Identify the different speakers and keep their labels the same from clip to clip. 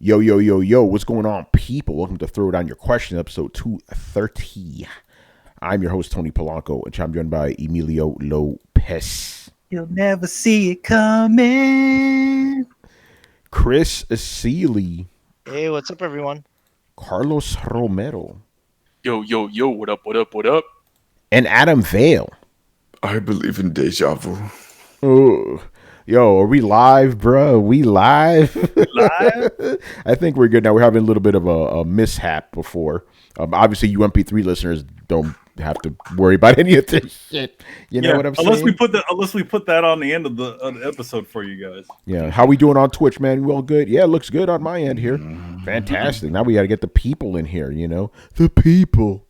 Speaker 1: Yo, yo, yo, yo, what's going on, people? Welcome to Throwdown Your Questions, episode 230. I'm your host, Tony Polanco, and I'm joined by Emilio Lopez.
Speaker 2: You'll never see it coming.
Speaker 1: Chris Seeley.
Speaker 3: Hey, what's up, everyone?
Speaker 1: Carlos Romero.
Speaker 4: Yo, yo, yo, what up, what up, what up?
Speaker 1: And Adam Vale.
Speaker 5: I believe in deja vu.
Speaker 1: Oh, yo, are we live, bro? We live?
Speaker 2: Live?
Speaker 1: I think we're good now. We're having a little bit of a mishap before. Obviously, you MP3 listeners don't have to worry about any of this shit. You know what I'm saying?
Speaker 2: Unless we put that on the end of the episode for you guys.
Speaker 1: Yeah. How we doing on Twitch, man? We all good? Yeah, it looks good on my end here. Fantastic. Now we got to get the people in here, you know? The people.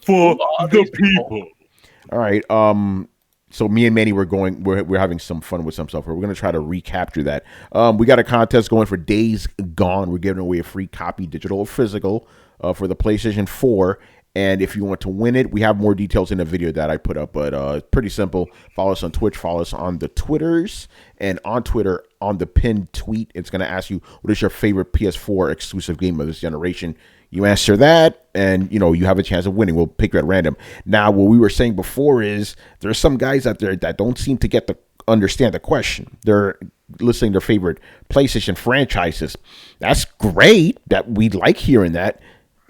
Speaker 2: For the people.
Speaker 1: All right. So me and Manny, we're having some fun with some stuff. We're going to try to recapture that. We got a contest going for Days Gone. We're giving away a free copy, digital or physical, for the PlayStation 4. And if you want to win it, we have more details in the video that I put up. But it's pretty simple. Follow us on Twitch. Follow us on the Twitters. And on Twitter, on the pinned tweet, it's going to ask you, what is your favorite PS4 exclusive game of this generation? You answer that, and, you know, you have a chance of winning. We'll pick you at random. Now, what we were saying before is there's some guys out there that don't seem to understand the question. They're listing their favorite PlayStation franchises. That's great. That we like hearing that.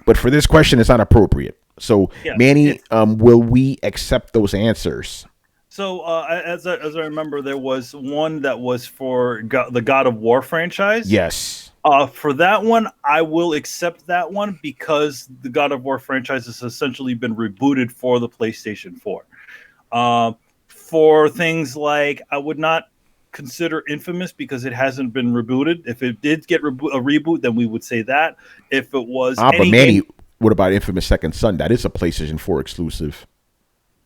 Speaker 1: But for this question, it's not appropriate. So, yeah, Manny, will we accept those answers?
Speaker 2: So, as I remember, there was one that was for the God of War franchise.
Speaker 1: Yes.
Speaker 2: For that one, I will accept that one because the God of War franchise has essentially been rebooted for the PlayStation 4. For things like, I would not consider Infamous because it hasn't been rebooted. If it did get a reboot, then we would say that. If it was
Speaker 1: but Manny, what about Infamous Second Son? That is a PlayStation 4 exclusive.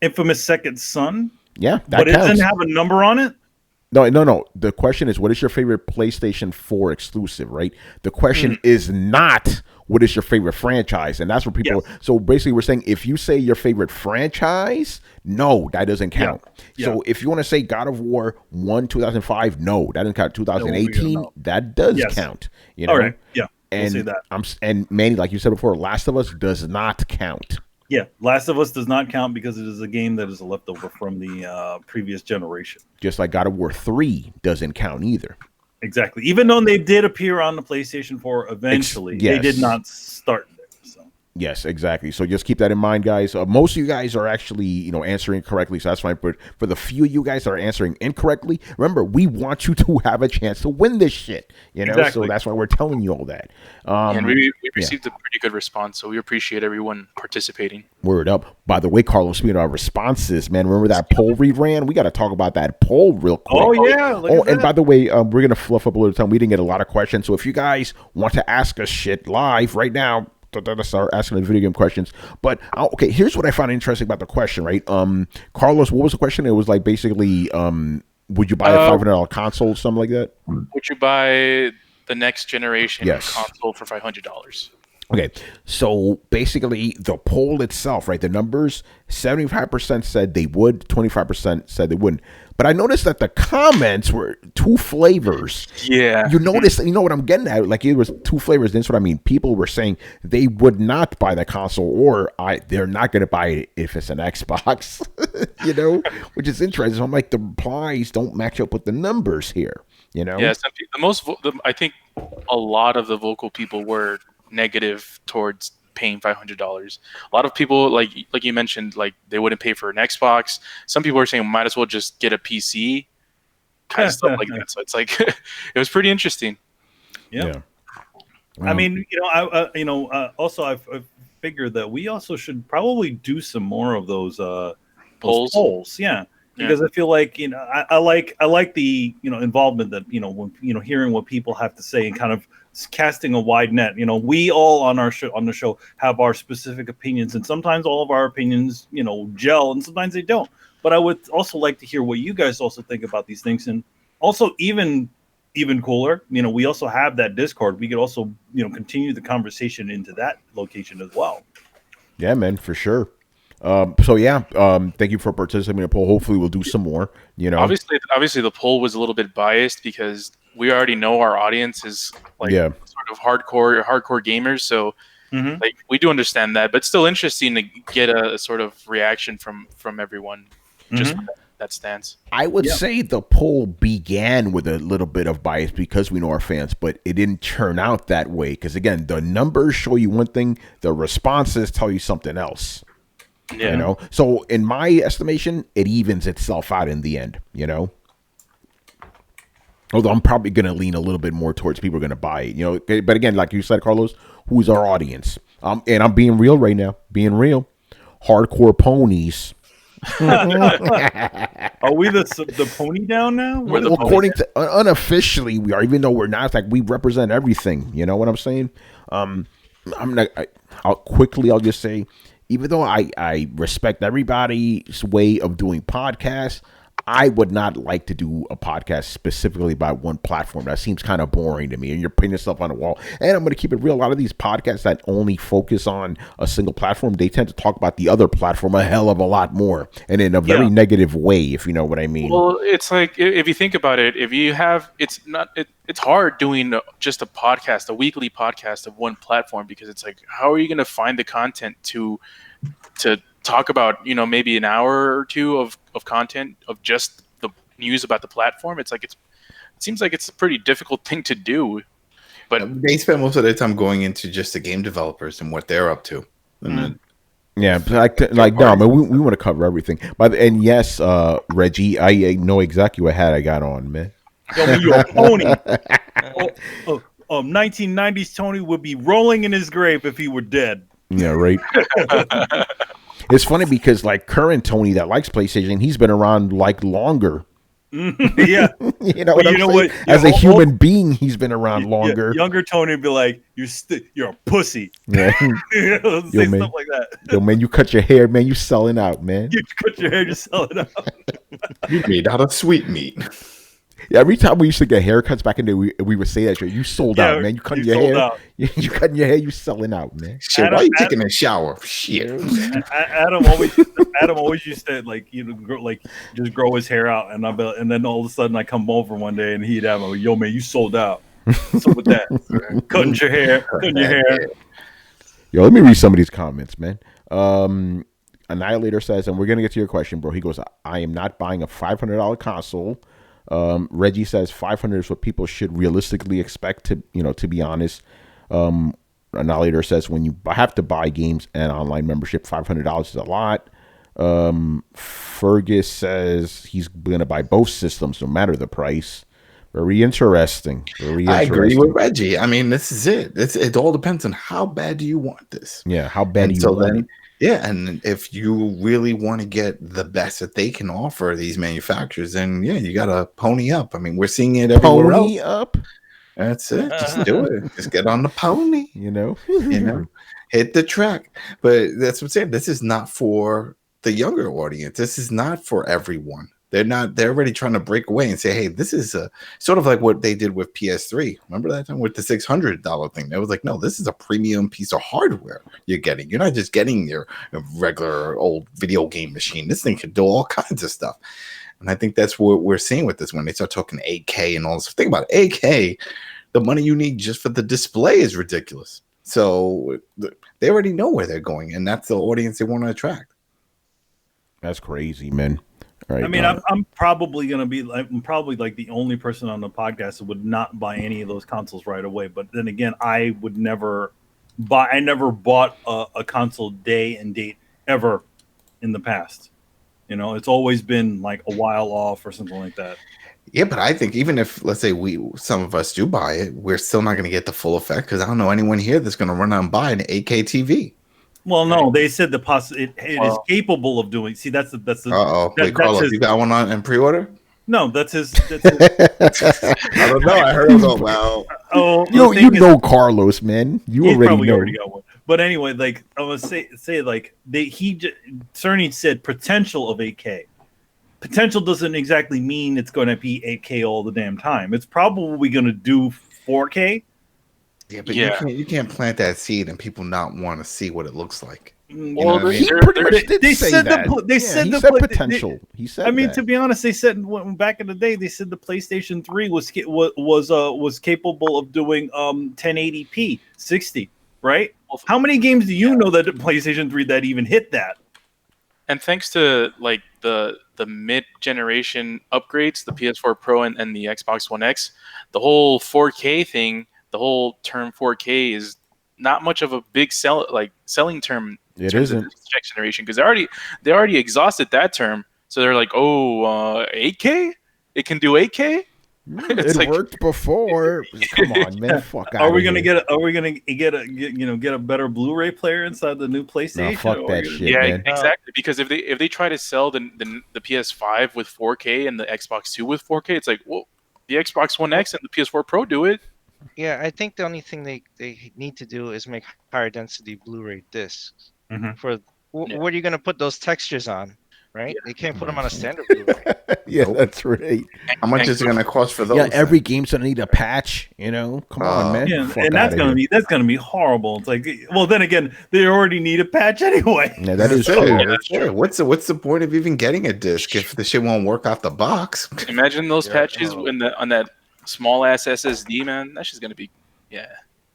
Speaker 2: Infamous Second Son?
Speaker 1: Yeah, that
Speaker 2: but
Speaker 1: counts.
Speaker 2: It doesn't have a number on it?
Speaker 1: No. The question is, what is your favorite PlayStation 4 exclusive, right? The question is not, what is your favorite franchise? And that's what people... Yes. So basically, we're saying, if you say your favorite franchise, no, that doesn't count. Yeah. So if you want to say God of War 1, 2005, no, that doesn't count. 2018, that does count. You know?
Speaker 2: All right, yeah,
Speaker 1: and
Speaker 2: we'll say that.
Speaker 1: And Manny, like you said before, Last of Us does not count.
Speaker 2: Yeah, Last of Us does not count because it is a game that is a leftover from the previous generation.
Speaker 1: Just like God of War 3 doesn't count either.
Speaker 2: Exactly. Even though they did appear on the PlayStation 4 eventually, they did not start there. So.
Speaker 1: Yes, exactly. So just keep that in mind, guys. Most of you guys are actually, answering correctly, so that's fine. But for the few of you guys that are answering incorrectly, remember, we want you to have a chance to win this shit. So that's why we're telling you all that.
Speaker 4: And we received a pretty good response, so we appreciate everyone participating.
Speaker 1: Word up. By the way, Carlos, speaking of our responses, man, remember that poll we ran? We got to talk about that poll real quick.
Speaker 2: Oh, yeah.
Speaker 1: And by the way, we're going to fluff up a little time. We didn't get a lot of questions, so if you guys want to ask us shit live right now, start asking the video game questions. But okay, here's what I found interesting about the question, right? Carlos, what was the question? It was like basically, would you buy a $500 console, something like that?
Speaker 4: Would you buy the next generation console for $500?
Speaker 1: Okay, so basically the poll itself, right? The numbers, 75% said they would, 25% said they wouldn't. But I noticed that the comments were two flavors.
Speaker 4: Yeah.
Speaker 1: You notice, you know what I'm getting at? Like, it was two flavors. That's what I mean. People were saying they would not buy the console, or they're not going to buy it if it's an Xbox, which is interesting. So I'm like, the replies don't match up with the numbers here,
Speaker 4: Yeah, I think a lot of the vocal people were negative towards paying $500. A lot of people, like you mentioned, like they wouldn't pay for an Xbox. Some people are saying might as well just get a PC, kind of stuff like that. So it's like it was pretty interesting.
Speaker 2: Yeah. I mean, also I've figured that we also should probably do some more of those polls. Yeah. Because I feel like I like the involvement that when hearing what people have to say and kind of casting a wide net. We all on the show have our specific opinions, and sometimes all of our opinions gel, and sometimes they don't. But I would also like to hear what you guys also think about these things, and also even cooler. We also have that Discord. We could also continue the conversation into that location as well.
Speaker 1: Yeah, man, for sure. Thank you for participating in the poll. Hopefully we'll do some more,
Speaker 4: Obviously the poll was a little bit biased because we already know our audience is like sort of hardcore gamers, so like we do understand that, but still interesting to get a sort of reaction from everyone just from that stance.
Speaker 1: I would say the poll began with a little bit of bias because we know our fans, but it didn't turn out that way. Because again, the numbers show you one thing, the responses tell you something else. Yeah. You know, so in my estimation, it evens itself out in the end. You know, although I'm probably going to lean a little bit more towards people are going to buy it. You know, but again, like you said, Carlos, who's our audience? And I'm being real right now. Being real, hardcore ponies.
Speaker 2: Are we the pony down now?
Speaker 1: Well, according to unofficially, we are. Even though we're not, it's like we represent everything. You know what I'm saying? I'll just say, even though I respect everybody's way of doing podcasts, I would not like to do a podcast specifically by one platform. That seems kind of boring to me. And you're putting yourself on a wall. And I'm going to keep it real. A lot of these podcasts that only focus on a single platform, they tend to talk about the other platform a hell of a lot more. And in a very negative way, if you know what I mean.
Speaker 4: Well, it's like, if you think about it, if you have, it's hard doing just a weekly podcast of one platform, because it's like, how are you going to find the content to talk about, you know, maybe an hour or two of content of just the news about the platform? It's like it seems like it's a pretty difficult thing to do. But
Speaker 3: they spend most of their time going into just the game developers and what they're up to. And
Speaker 1: no, man, we want to cover everything. And yes, Reggie, I know exactly what hat I got on, man.
Speaker 2: Yo, you're a pony. 1990s Tony would be rolling in his grave if he were dead.
Speaker 1: Yeah, right. It's funny because like current Tony that likes PlayStation, he's been around like longer.
Speaker 2: Yeah,
Speaker 1: you know what I'm saying? What? As a human being, he's been around longer.
Speaker 2: Younger Tony would be like, "You're a pussy."
Speaker 1: Yeah,
Speaker 2: you know, say stuff like that.
Speaker 1: Yo, man, you cut your hair, man. You selling out, man.
Speaker 2: You cut your hair, you're selling out.
Speaker 3: You made out of sweetmeat.
Speaker 1: Yeah, every time we used to get haircuts back in the day, we would say that shit. You sold out, man. You cutting your hair. Out. You cutting your hair. You selling out, man.
Speaker 3: Shit, why are you taking a shower? Shit.
Speaker 2: Adam always used to like just grow his hair out, and then all of a sudden I come over one day and he'd have yo man, you sold out. So with that, cutting your hair.
Speaker 1: Yo, let me read some of these comments, man. Annihilator says, and we're gonna get to your question, bro. He goes, I am not buying a $500 console. Reggie says 500 is what people should realistically expect to be honest. Annihilator says when you have to buy games and online membership, $500 is a lot. Fergus says he's going to buy both systems no matter the price. Very interesting.
Speaker 3: I agree with Reggie. I mean, this is it. It all depends on how bad do you want this.
Speaker 1: Yeah, how bad do you want it?
Speaker 3: Yeah, and if you really want to get the best that they can offer these manufacturers, then yeah, you got to pony up. I mean, we're seeing it everywhere else.
Speaker 1: Pony up.
Speaker 3: That's it. Just do it. Just get on the pony.
Speaker 1: You know,
Speaker 3: hit the track. But that's what I'm saying. This is not for the younger audience. This is not for everyone. They're already trying to break away and say, hey, this is a sort of like what they did with PS3. Remember that time with the $600 thing? They was like, no, this is a premium piece of hardware you're getting. You're not just getting your regular old video game machine. This thing can do all kinds of stuff. And I think that's what we're seeing with this when they start talking 8K and all this. Think about it, 8K, the money you need just for the display is ridiculous. So they already know where they're going, and that's the audience they want to attract.
Speaker 1: That's crazy, man. Right,
Speaker 2: I mean, I'm probably gonna be like the only person on the podcast that would not buy any of those consoles right away. But then again, I never bought a console day and date ever in the past. You know, it's always been like a while off or something like that.
Speaker 3: Yeah, but I think even if, let's say, some of us do buy it, we're still not going to get the full effect because I don't know anyone here that's going to run out and buy an 8K TV.
Speaker 2: Well, no, they said it is capable of doing. See, that's the.
Speaker 3: Wait, Carlos, you got one on in pre-order?
Speaker 2: No, that's his.
Speaker 3: I don't know. I heard about. Well,
Speaker 1: you know Carlos, man. You already
Speaker 2: got one. But anyway, like I was say like Cerny said potential of 8K. Potential doesn't exactly mean it's going to be 8K all the damn time. It's probably going to do 4K.
Speaker 3: Yeah, but you can't plant that seed and people not want to see what it looks like.
Speaker 4: Well,
Speaker 3: what I mean?
Speaker 1: He pretty much did
Speaker 2: they
Speaker 1: say
Speaker 2: said
Speaker 1: that.
Speaker 2: he
Speaker 1: said potential. He said.
Speaker 2: I mean,
Speaker 1: that.
Speaker 2: to be honest, they said back in the day, they said the PlayStation 3 was capable of doing 1080p 60, right? How many games do you know that the PlayStation 3 that even hit that?
Speaker 4: And thanks to like the mid-generation upgrades, the PS4 Pro and the Xbox One X, the whole 4K thing, the whole term 4K is not much of a big selling term in
Speaker 1: It
Speaker 4: terms
Speaker 1: isn't.
Speaker 4: of this next generation, because they already exhausted that term. So they're like, 8K? It can do 8K?
Speaker 1: It like, worked before. Come on, man. Fuck out.
Speaker 2: Are we gonna get a better Blu-ray player inside the new PlayStation?
Speaker 1: No, fuck that shit,
Speaker 4: yeah,
Speaker 1: man.
Speaker 4: exactly. Because if they try to sell the PS5 with 4K and the Xbox 2 with 4K, it's like, well, the Xbox One X and the PS4 Pro do it.
Speaker 6: Yeah, I think the only thing they need to do is make higher density Blu-ray discs. For what are you gonna put those textures on? Right? They can't put them on a standard Blu-ray.
Speaker 1: Yeah, that's right.
Speaker 3: How much is it going to cost for those?
Speaker 1: Yeah, every game's gonna need a patch. You know, come on, man.
Speaker 2: Yeah, and that's gonna be horrible. It's like, well, then again, they already need a patch anyway.
Speaker 1: Yeah, that is true.
Speaker 3: Yeah, that's true. What's the point of even getting a disc if the shit won't work off the box?
Speaker 4: Imagine those patches on that small ass SSD, man. That's just gonna be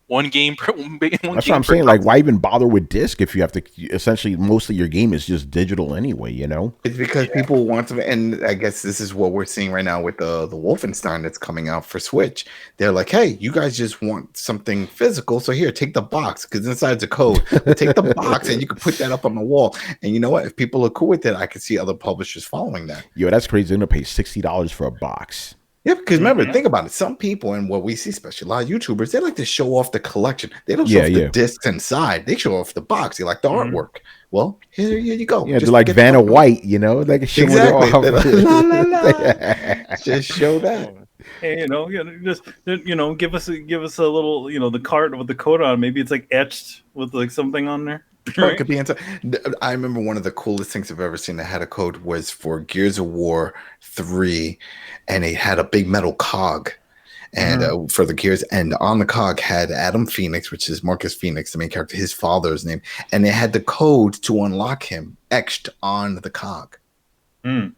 Speaker 4: one game per one. That's
Speaker 1: what I'm saying. Like, why even bother with disc if you have to? Essentially, most of your game is just digital anyway. You know,
Speaker 3: it's because people want to, and I guess this is what we're seeing right now with the Wolfenstein that's coming out for Switch. They're like, hey, you guys just want something physical, so here, take the box because inside's a code. Take the box and you can put that up on the wall. And you know what? If people are cool with it, I can see other publishers following that.
Speaker 1: Yo, that's crazy. They're gonna pay $60 for a box.
Speaker 3: Yeah, because remember, think about it. Some people, and what we see, especially a lot of YouTubers, they like to show off the collection. They don't show off the discs inside. They show off the box. They like the artwork. Well, here you go.
Speaker 1: Yeah, they're like Vanna White, you know? Like
Speaker 3: exactly. Just show that.
Speaker 2: Hey, just give us a little, the card with the code on. Maybe it's like etched with like something on there.
Speaker 3: Right? It could be inside. I remember one of the coolest things I've ever seen that had a code was for Gears of War 3, and it had a big metal cog, and for the Gears, and on the cog had Adam Phoenix, which is Marcus Phoenix, the main character, his father's name, and it had the code to unlock him etched on the cog.
Speaker 6: Yeah,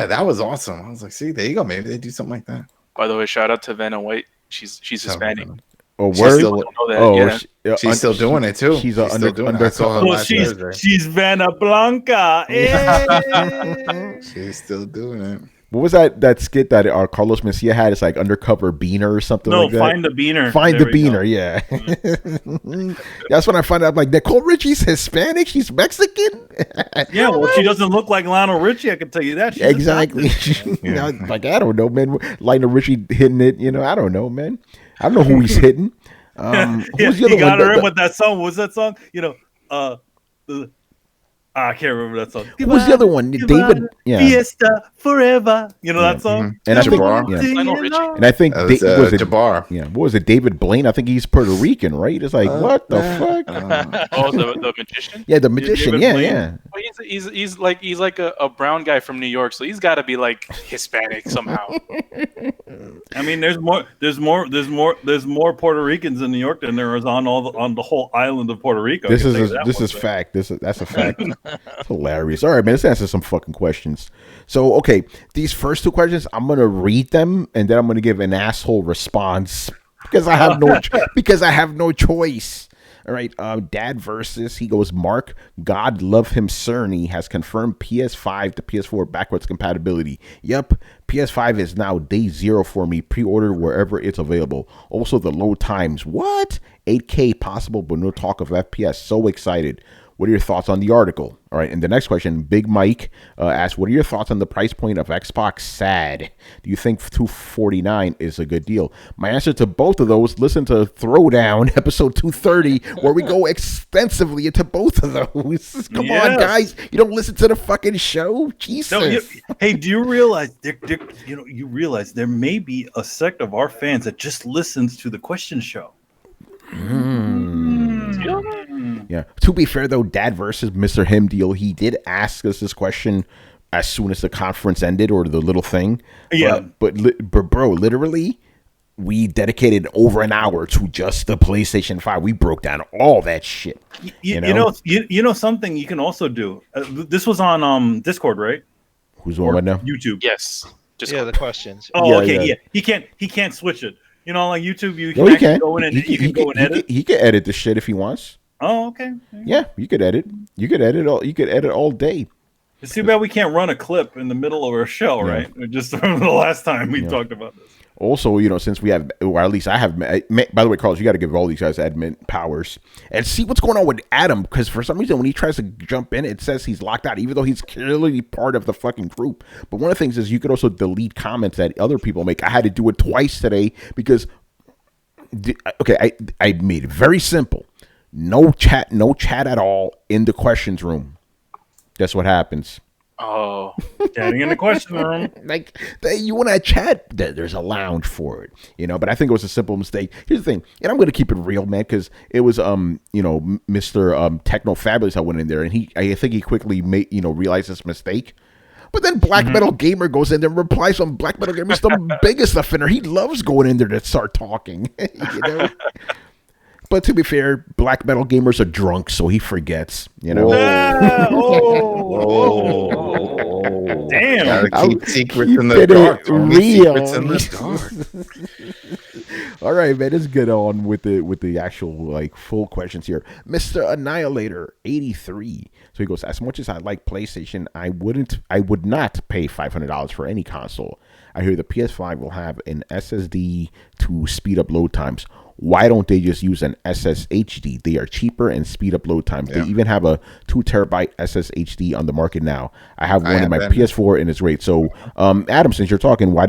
Speaker 6: that
Speaker 3: was awesome. I was like, see, there you go. Maybe they do something like that.
Speaker 4: By the way, shout out to Vanna White. She's Hispanic.
Speaker 1: Oh, word?
Speaker 3: She's still doing it too.
Speaker 1: She's under.
Speaker 2: She's Vanna Blanca.
Speaker 3: She's still doing it.
Speaker 1: What was that skit that Carlos Mencia had? It's like undercover beaner or something like that.
Speaker 2: No, find the beaner.
Speaker 1: Find the beaner. Yeah. That's when I found out. I'm like, Nicole Richie's Hispanic. She's Mexican.
Speaker 2: Yeah, well, she doesn't look like Lionel Richie. I can tell you that. She's
Speaker 1: exactly. Like, I don't know, man. Lionel Richie hitting it. I don't know, man. I don't know who he's hitting.
Speaker 2: Who's the other got her in with that song. What was that song? I can't remember that song.
Speaker 1: Who was the other one? David. Yeah.
Speaker 2: Fiesta forever. You know that song?
Speaker 1: And I think, and I think
Speaker 3: was it Jabbar?
Speaker 1: Yeah. What was it? David Blaine. I think he's Puerto Rican, right? It's like what the fuck?
Speaker 4: The magician.
Speaker 1: Yeah, the magician. Yeah.
Speaker 4: Well, he's like a brown guy from New York, so he's got to be like Hispanic somehow.
Speaker 2: I mean, there's more Puerto Ricans in New York than there is on the whole island of Puerto Rico.
Speaker 1: This is fact. That's a fact. Hilarious. All right, man. Let's answer some fucking questions. So, okay, these first two questions, I'm gonna read them and then I'm gonna give an asshole response because I have no choice. All right, Dad versus, he goes, Mark, God love him, Cerny, has confirmed PS5 to PS4 backwards compatibility. Yep, PS5 is now day 0 for me, pre-order wherever it's available. Also, the load times, what? 8K possible, but no talk of FPS. So excited. What are your thoughts on the article? All right, and the next question, Big Mike asks, what are your thoughts on the price point of Xbox SAD? Do you think $249 is a good deal? My answer to both of those, listen to Throwdown, episode 230, where we go extensively into both of those. Come on, guys. You don't listen to the fucking show? Jesus.
Speaker 2: No, hey, do you realize, you realize there may be a sect of our fans that just listens to the question show?
Speaker 1: Yeah. To be fair, though, Dad versus Mr. Him deal, he did ask us this question as soon as the conference ended or the little thing.
Speaker 2: Yeah.
Speaker 1: But bro, literally, we dedicated over an hour to just the PlayStation 5. We broke down all that shit.
Speaker 2: You know something you can also do. This was on Discord, right?
Speaker 1: Who's on right now?
Speaker 2: YouTube.
Speaker 4: Yes.
Speaker 6: Yeah, the questions.
Speaker 2: Oh,
Speaker 1: Yeah,
Speaker 2: okay.
Speaker 1: yeah.
Speaker 2: Yeah. He can't switch it. You know, like YouTube, you
Speaker 1: No,
Speaker 2: can
Speaker 1: he
Speaker 2: actually
Speaker 1: can.
Speaker 2: go in and edit.
Speaker 1: He can edit the shit if he wants.
Speaker 2: Oh, okay.
Speaker 1: Yeah, you could edit. You could edit all. You could edit all day.
Speaker 2: It's too bad we can't run a clip in the middle of our show, right? Just from the last time we talked about this.
Speaker 1: Also, since we have, or at least I have. By the way, Carlos, you got to give all these guys admin powers and see what's going on with Adam, because for some reason when he tries to jump in, it says he's locked out, even though he's clearly part of the fucking group. But one of the things is you could also delete comments that other people make. I had to do it twice today because, okay, I made it very simple. No chat at all in the questions room. That's what happens.
Speaker 4: Oh,
Speaker 2: chatting in the question room.
Speaker 1: Like, you want to chat? There's a lounge for it, But I think it was a simple mistake. Here's the thing, and I'm going to keep it real, man, because it was, Mr. Techno Fabulous. I went in there, and I think he quickly made, realized his mistake. But then Black Metal Gamer goes in there and replies on Black Metal Gamer. He's the biggest offender. He loves going in there to start talking, But to be fair, Black Metal Gamers are drunk, so he forgets,
Speaker 2: Damn!
Speaker 3: Gotta keep secrets in the dark. Only secrets in the dark.
Speaker 1: All right, man. Let's get on with the actual full questions here. Mr. Annihilator 83. So he goes, as much as I like PlayStation, I would not pay $500 for any console. I hear the PS5 will have an SSD to speed up load times. Why don't they just use an SSHD? They are cheaper and speed up load times. Yeah. They even have a 2 terabyte SSHD on the market now. I have one in my PS4 and it's great. So, Adam, since you're talking, why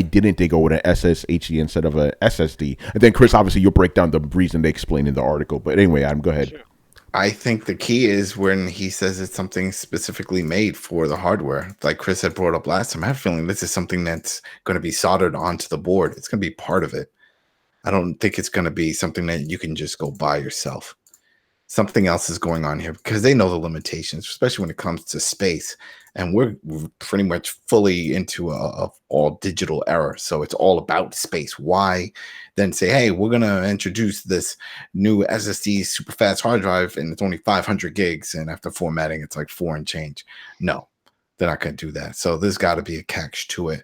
Speaker 1: didn't they go with an SSHD instead of a SSD? And then Chris, obviously, you'll break down the reason they explain in the article. But anyway, Adam, go ahead.
Speaker 6: Sure.
Speaker 3: I think the key is when he says it's something specifically made for the hardware. Like Chris had brought up last time, I have a feeling this is something that's going to be soldered onto the board. It's going to be part of it. I don't think it's going to be something that you can just go buy yourself. Something else is going on here because they know the limitations, especially when it comes to space. And we're pretty much fully into a all digital era. So it's all about space. Why then say, hey, we're going to introduce this new SSD super fast hard drive and it's only 500 gigs. And after formatting, it's like 4 and change. No, they're not going to do that. So there's got to be a catch to it.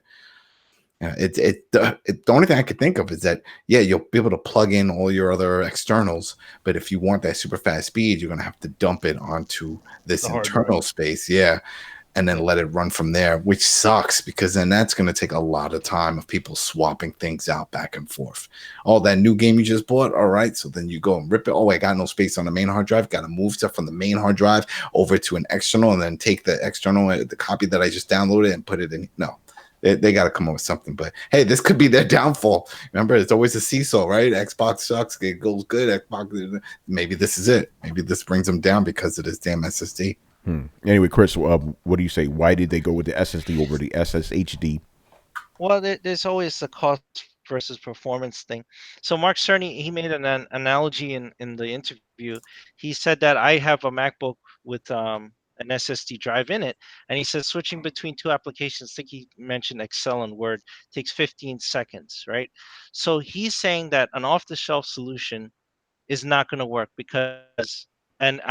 Speaker 3: The only thing I could think of is that, yeah, you'll be able to plug in all your other externals, but if you want that super fast speed, you're going to have to dump it onto this internal space, and then let it run from there, which sucks because then that's going to take a lot of time of people swapping things out back and forth. Oh, that new game you just bought, all right, so then you go and rip it. Oh, I got no space on the main hard drive, got to move stuff from the main hard drive over to an external and then take the external, the copy that I just downloaded and put it in. No. They got to come up with something, but hey, this could be their downfall. Remember, it's always a seesaw, right? Xbox sucks, it goes good. Xbox, maybe this is it. Maybe this brings them down because of this damn SSD.
Speaker 1: Anyway, Chris, what do you say? Why did they go with the SSD over the SSHD?
Speaker 6: Well, there's always the cost versus performance thing. So Mark Cerny, he made an analogy in the interview. He said that I have a MacBook with an SSD drive in it, and he says switching between 2 applications, I think he mentioned Excel and Word, takes 15 seconds, right? So he's saying that an off-the-shelf solution is not going to work because, and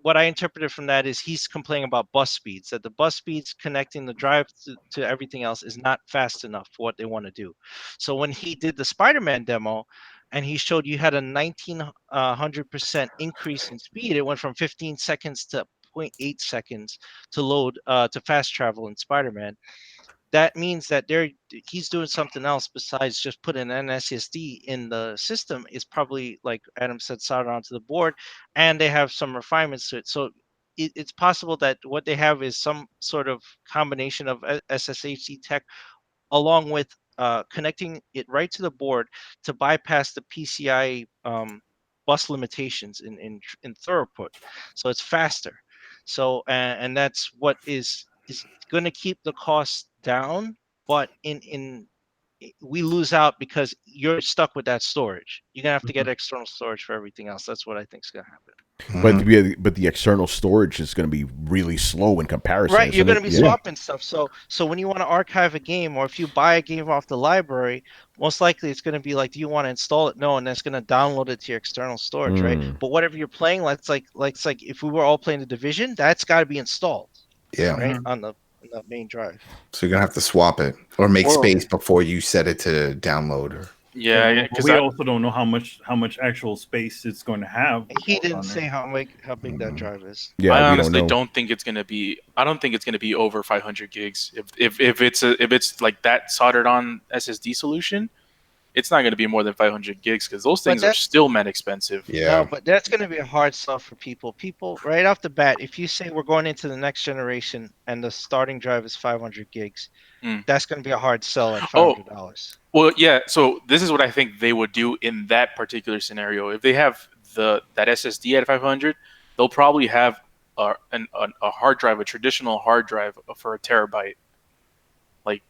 Speaker 6: what I interpreted from that is he's complaining about bus speeds, that the bus speeds connecting the drive to everything else is not fast enough for what they want to do. So when he did the Spider-Man demo and he showed you had a 1900% increase in speed, it went from 15 seconds to 0.8 seconds to load to fast travel in Spider-Man. That means that he's doing something else besides just putting an SSD in the system. Is probably, like Adam said, soldered onto the board, and they have some refinements to it. So it's possible that what they have is some sort of combination of SSHD tech along with connecting it right to the board to bypass the PCI bus limitations in throughput, so it's faster. So and that's what is going to keep the cost down, but in we lose out because you're stuck with that storage. You're gonna have to get
Speaker 2: Mhm.
Speaker 6: external storage for everything else. That's what I think is gonna happen.
Speaker 1: But the external storage is going to be really slow in comparison,
Speaker 6: Right, you're
Speaker 1: isn't
Speaker 6: going
Speaker 1: it?
Speaker 6: to be
Speaker 1: Yeah.
Speaker 6: swapping stuff. So when you want to archive a game, or if you buy a game off the library, most likely it's going to be like, do you want to install it? No, and that's going to download it to your external storage, right? But whatever you're playing, like it's like if we were all playing the Division, that's got to be installed,
Speaker 3: Yeah.
Speaker 6: right,
Speaker 2: Mhm.
Speaker 6: on the main drive.
Speaker 3: So you're gonna have to swap it or make
Speaker 6: Or-
Speaker 3: space before you set it to download. Or
Speaker 4: Yeah,
Speaker 2: But
Speaker 4: because
Speaker 2: we also don't know how much actual space it's going to have.
Speaker 6: He didn't
Speaker 2: on
Speaker 6: say
Speaker 2: there.
Speaker 6: how big that drive is.
Speaker 1: Yeah,
Speaker 4: I
Speaker 1: we don't
Speaker 4: honestly
Speaker 1: know.
Speaker 4: don't think it's gonna be. I don't think it's gonna be over 500 gigs. If it's like that soldered on SSD solution, it's not gonna be more than 500 gigs because those
Speaker 6: But
Speaker 4: things are still mad expensive.
Speaker 3: yeah,
Speaker 6: No, but that's going to be a hard sell for people. People, right off the bat, if you say we're going into the next generation and the starting drive is 500 gigs,
Speaker 4: Mm.
Speaker 6: that's going to be a hard sell at
Speaker 4: Oh.
Speaker 6: $500.
Speaker 4: Well, yeah. So this is what I think they would do in that particular scenario. If they have that SSD at 500, they'll probably have a hard drive, a traditional hard drive for a terabyte, like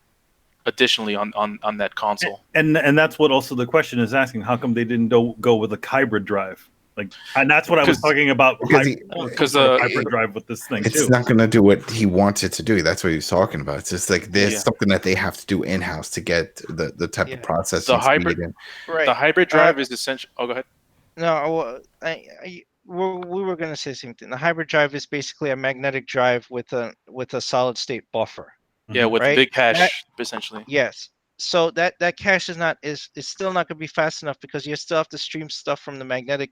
Speaker 4: additionally on that console.
Speaker 2: And that's what also the question is asking. How come they didn't go with a hybrid drive? Like, and that's what I was talking about.
Speaker 3: Because
Speaker 2: hybrid drive with this thing
Speaker 3: it's
Speaker 2: too.
Speaker 3: not going to do what he wants it to do. That's what he was talking about. It's just like there's
Speaker 4: Yeah.
Speaker 3: something that they have to do in house to get the type
Speaker 6: Yeah.
Speaker 3: of processing
Speaker 4: The hybrid-
Speaker 3: speed in.
Speaker 6: Right.
Speaker 4: The hybrid drive is essential. Oh, go ahead.
Speaker 6: No, we were going to say the same thing. The hybrid drive is basically a magnetic drive with a solid state buffer.
Speaker 4: Yeah, with
Speaker 6: Right?
Speaker 4: big cache, essentially.
Speaker 6: Yes. So that cache is still not going to be fast enough because you still have to stream stuff from the magnetic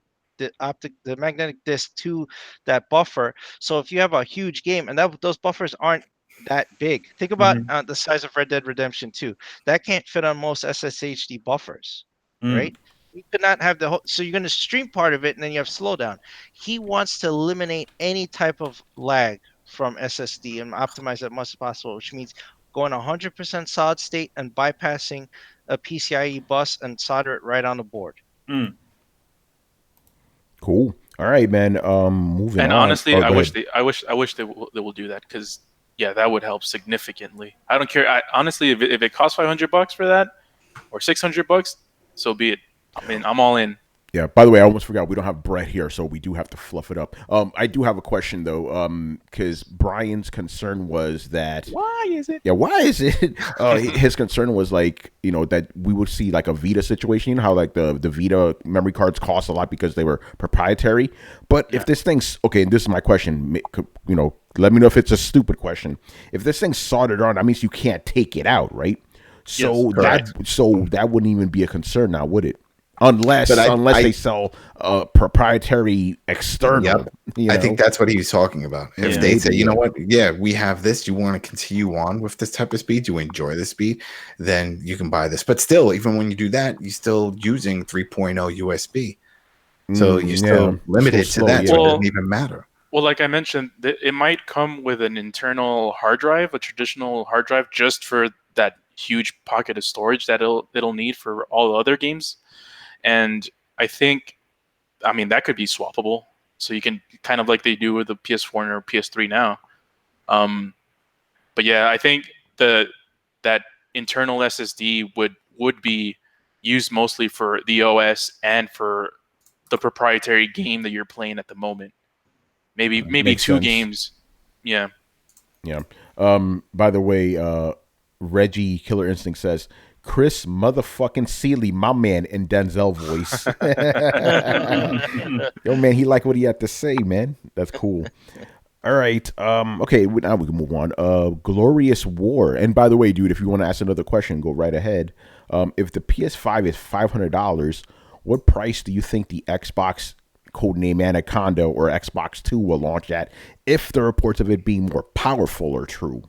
Speaker 6: disk to that buffer. So if you have a huge game, and those buffers aren't that big. Think about the size of Red Dead Redemption 2. That can't fit on most SSHD buffers, right? You could not have the whole. So you're going to stream part of it, and then you have slowdown. He wants to eliminate any type of lag from SSD and optimize as much as possible, which means going 100% solid state and bypassing a PCIe bus and solder it right on the board.
Speaker 1: Cool. All right, man. Moving
Speaker 4: And
Speaker 1: on.
Speaker 4: honestly,
Speaker 1: Oh,
Speaker 4: I
Speaker 1: go
Speaker 4: wish
Speaker 1: ahead.
Speaker 4: they will do that because that would help significantly. I don't care. Honestly, if it costs $500 for that or $600, so be it. I mean, I'm all in.
Speaker 1: Yeah. By the way, I almost forgot we don't have Brett here, so we do have to fluff it up. I do have a question though, because Brian's concern was that
Speaker 4: Why is it?
Speaker 1: Yeah, why is it? His concern was like, that we would see like a Vita situation, how like the Vita memory cards cost a lot because they were proprietary. But if this thing's okay, and this is my question, let me know if it's a stupid question. If this thing's soldered on, that means you can't take it out, right? So
Speaker 3: correct.
Speaker 1: that wouldn't even be a concern now, would it? Unless they sell proprietary external.
Speaker 3: Yep. I think that's what he was talking about. If they say, you know what, we have this, you want to continue on with this type of speed, you enjoy the speed, then you can buy this. But still, even when you do that, you're still using 3.0 USB. So you're still limited to that. So it doesn't even matter.
Speaker 4: Well, like I mentioned, it might come with an internal hard drive, a traditional hard drive, just for that huge pocket of storage that it'll need for all the other games. And I think, that could be swappable. So you can kind of like they do with the PS4 or PS3 now. But yeah, I think that internal SSD would be used mostly for the OS and for the proprietary game that you're playing at the moment. Maybe
Speaker 1: Makes
Speaker 4: two
Speaker 1: sense.
Speaker 4: games. Yeah.
Speaker 1: Yeah. By the way, Reggie Killer Instinct says, Chris motherfucking Seeley, my man, in Denzel voice. Yo, man, he liked what he had to say, man. That's cool. All right. Okay, now we can move on. Glorious War. And by the way, dude, if you want to ask another question, go right ahead. If the PS5 is $500, what price do you think the Xbox codename Anaconda or Xbox 2 will launch at if the reports of it being more powerful are true?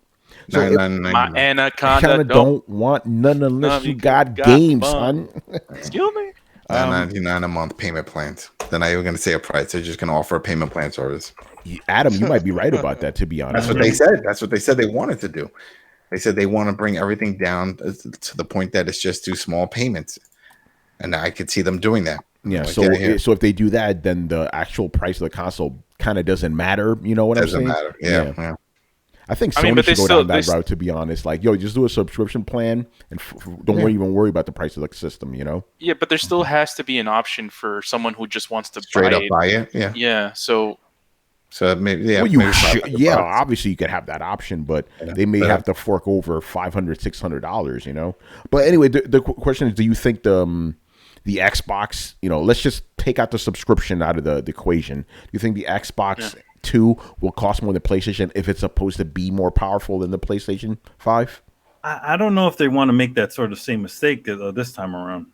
Speaker 1: So
Speaker 4: my Anaconda
Speaker 1: kind of don't want none unless you got games, son.
Speaker 4: Excuse me.
Speaker 3: $9.99 a month payment plans. They're not even going to say a price. They're just going to offer a payment plan service.
Speaker 1: Adam, you might be right about that, to be honest.
Speaker 3: That's what they said. That's what they said they wanted to do. They said they want to bring everything down to the point that it's just 2 small payments. And I could see them doing that.
Speaker 1: Yeah, so if they do that, then the actual price of the console kind of doesn't matter. You know what I'm saying?
Speaker 3: Doesn't matter. Yeah.
Speaker 1: I think
Speaker 4: I mean,
Speaker 1: Sony
Speaker 4: but they
Speaker 1: should go
Speaker 4: still-
Speaker 1: down that
Speaker 4: they s-
Speaker 1: route. To be honest, like, yo, just do a subscription plan and don't even worry about the price of the system. You know?
Speaker 4: Yeah, but there still has to be an option for someone who just wants to
Speaker 3: Straight
Speaker 4: buy
Speaker 3: up
Speaker 4: it.
Speaker 3: buy it. Yeah.
Speaker 4: Yeah, so
Speaker 3: So maybe yeah.
Speaker 1: Well, you
Speaker 3: maybe
Speaker 1: should,
Speaker 3: 500
Speaker 1: yeah.
Speaker 3: bucks.
Speaker 1: Obviously, you could have that option, but
Speaker 3: Yeah,
Speaker 1: they may
Speaker 3: but-
Speaker 1: have to fork over $500, $600. You know. But anyway, the question is: do you think the Xbox? You know, let's just take out the subscription out of the equation. Do you think the Xbox 2 will cost more than PlayStation if it's supposed to be more powerful than the PlayStation 5?
Speaker 2: I don't know if they want to make that sort of same mistake this time around.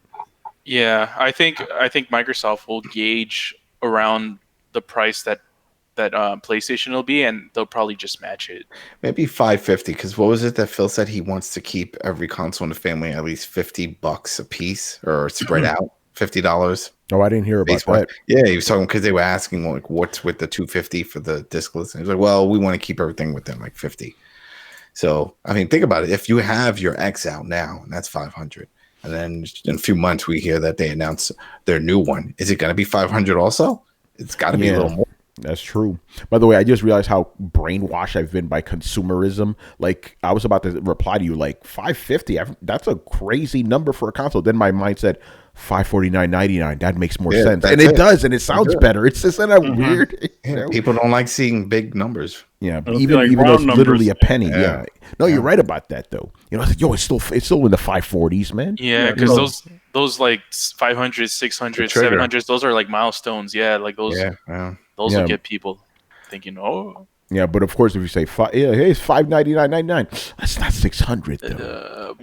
Speaker 4: yeah, I think Microsoft will gauge around the price that PlayStation will be, and they'll probably just match it.
Speaker 3: Maybe 550. Because what was it that Phil said he wants to keep every console in the family at least $50 a piece or spread out $50.
Speaker 1: Oh, I didn't hear about that.
Speaker 3: Yeah, he was talking because they were asking like, what's with the 250 for the discless? And he was like, well, we want to keep everything within like 50. So I mean, think about it. If you have your X out now, and that's 500, and then in a few months we hear that they announce their new one, is it going to be 500 also? It's got to be a little more.
Speaker 1: That's true. By the way, I just realized how brainwashed I've been by consumerism. Like, I was about to reply to you, like, 550. That's a crazy number for a console. Then my mind said, $549.99. That makes more sense, and it does, and it sounds better. It's just that weird. You know?
Speaker 3: People don't like seeing big numbers.
Speaker 1: Yeah,
Speaker 2: It'll be
Speaker 1: even
Speaker 2: like
Speaker 1: though it's
Speaker 2: round
Speaker 1: literally
Speaker 2: numbers.
Speaker 1: a penny.
Speaker 3: Yeah.
Speaker 1: Yeah. No, you're right about that though. You know, yo, it's still in the 540s, man.
Speaker 4: Yeah, because those like 500, 600,
Speaker 3: The trigger.
Speaker 4: 700s, those are like milestones. Yeah, like those
Speaker 3: Yeah.
Speaker 4: those
Speaker 1: Yeah.
Speaker 4: will get people thinking, oh,
Speaker 1: Yeah, but of course, if you say hey, it's $599.99, that's not 600 though.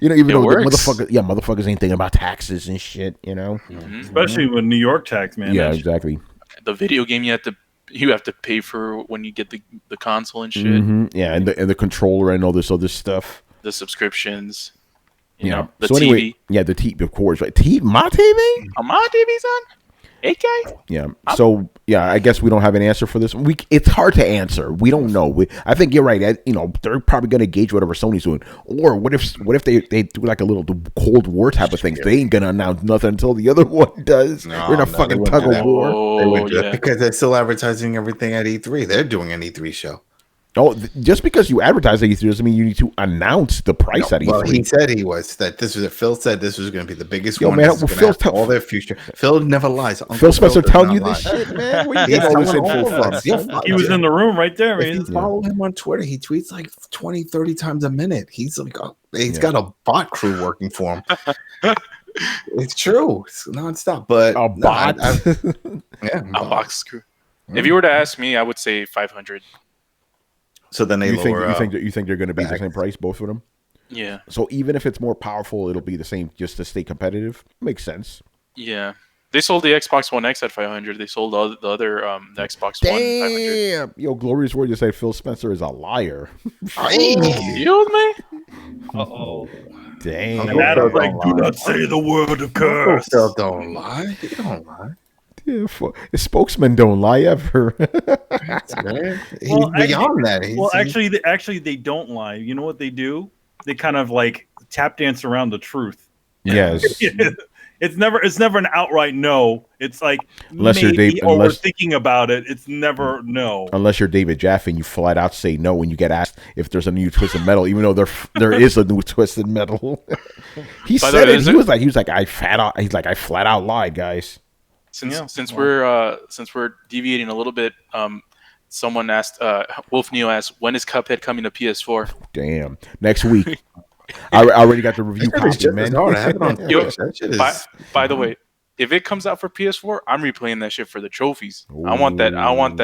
Speaker 1: You know, even
Speaker 4: It
Speaker 1: though
Speaker 4: works.
Speaker 1: motherfuckers ain't thinking about taxes and shit. You know.
Speaker 2: Especially with New York tax, man.
Speaker 1: Yeah,
Speaker 2: That's-
Speaker 1: exactly.
Speaker 4: the video game you have to pay for when you get the console and shit,
Speaker 1: Yeah, and the controller and all this other stuff.
Speaker 4: the subscriptions, you
Speaker 1: Yeah.
Speaker 4: know, the
Speaker 1: So
Speaker 4: TV.
Speaker 1: anyway, yeah, the TV, of course, right? My TV.
Speaker 4: On my TV's on 8K.
Speaker 1: Yeah. So yeah, I guess we don't have an answer for this. It's hard to answer. We don't know. I think you're right. You know, they're probably going to gauge whatever Sony's doing. Or what if they do like a little Cold War type of thing? They ain't gonna announce nothing until the other one does.
Speaker 3: No,
Speaker 1: We're in a
Speaker 3: no, they
Speaker 1: fucking
Speaker 3: wouldn't
Speaker 1: tug
Speaker 3: do
Speaker 1: of
Speaker 3: that.
Speaker 1: war.
Speaker 4: Oh,
Speaker 3: They would do that
Speaker 4: yeah.
Speaker 3: because they're still advertising everything at E3. They're doing an E3 show.
Speaker 1: Oh, just because you advertise at E3 doesn't mean you need to announce the price at E3.
Speaker 3: Well, he said Phil said this was going to be the biggest
Speaker 1: Yo,
Speaker 3: one.
Speaker 1: man,
Speaker 3: This is
Speaker 1: well,
Speaker 3: gonna
Speaker 1: Phil's
Speaker 3: have all their future. Phil never lies. Uncle
Speaker 1: Phil Spencer
Speaker 3: does
Speaker 1: telling
Speaker 3: not
Speaker 1: you this
Speaker 3: lie.
Speaker 1: shit, man. Where you
Speaker 3: He's
Speaker 1: get all this
Speaker 3: telling
Speaker 1: info
Speaker 3: all of
Speaker 1: from?
Speaker 3: us. Yeah,
Speaker 2: He was in the room right there.
Speaker 3: If
Speaker 2: Man.
Speaker 3: you follow him on Twitter, he tweets like 20, 30 times a minute. He's like, he's got a bot crew working for him. It's true. It's nonstop. But
Speaker 1: A bot.
Speaker 3: yeah,
Speaker 4: A box screw. If you were to ask me, I would say 500.
Speaker 3: So then they
Speaker 1: You think
Speaker 3: lower.
Speaker 1: you think they're going to be the same price, both of them?
Speaker 4: Yeah,
Speaker 1: So even if it's more powerful, it'll be the same just to stay competitive. Makes sense.
Speaker 4: yeah. They sold the Xbox One X at 500. They sold the other the Xbox One 500.
Speaker 1: Damn, yo, glorious word to say Phil Spencer is a liar.
Speaker 4: Excuse me?
Speaker 6: Uh-oh.
Speaker 1: Damn.
Speaker 2: And Adam's like, do not say the word of curse.
Speaker 3: Phil don't lie. He don't lie.
Speaker 1: Yeah, spokesmen don't lie ever.
Speaker 3: Man, he's
Speaker 2: Well,
Speaker 3: beyond that.
Speaker 2: Actually, they don't lie. You know what they do? They kind of like tap dance around the truth.
Speaker 1: Yes.
Speaker 2: It's never an outright no. It's like
Speaker 1: Unless you're
Speaker 2: maybe, or we're
Speaker 1: unless-
Speaker 2: thinking about it. It's never no.
Speaker 1: Unless you're David Jaffe and you flat out say no when you get asked if there's a new Twisted Metal, even though there is a new Twisted Metal. He
Speaker 4: By the
Speaker 1: said
Speaker 4: way,
Speaker 1: it.
Speaker 4: is
Speaker 1: He
Speaker 4: it-
Speaker 1: was like I flat out lied, guys.
Speaker 4: Since we're deviating a little bit, someone asked, Wolf Neo asked, when is Cuphead coming to PS4?
Speaker 1: Damn. Next week. I already got the review
Speaker 3: That shit is
Speaker 1: copy,
Speaker 3: just
Speaker 1: man.
Speaker 3: as hard. I have it on
Speaker 4: Yo,
Speaker 3: Twitch. That shit is.
Speaker 4: By the way, if it comes out for PS4, I'm replaying that shit for the trophies. I want that. I want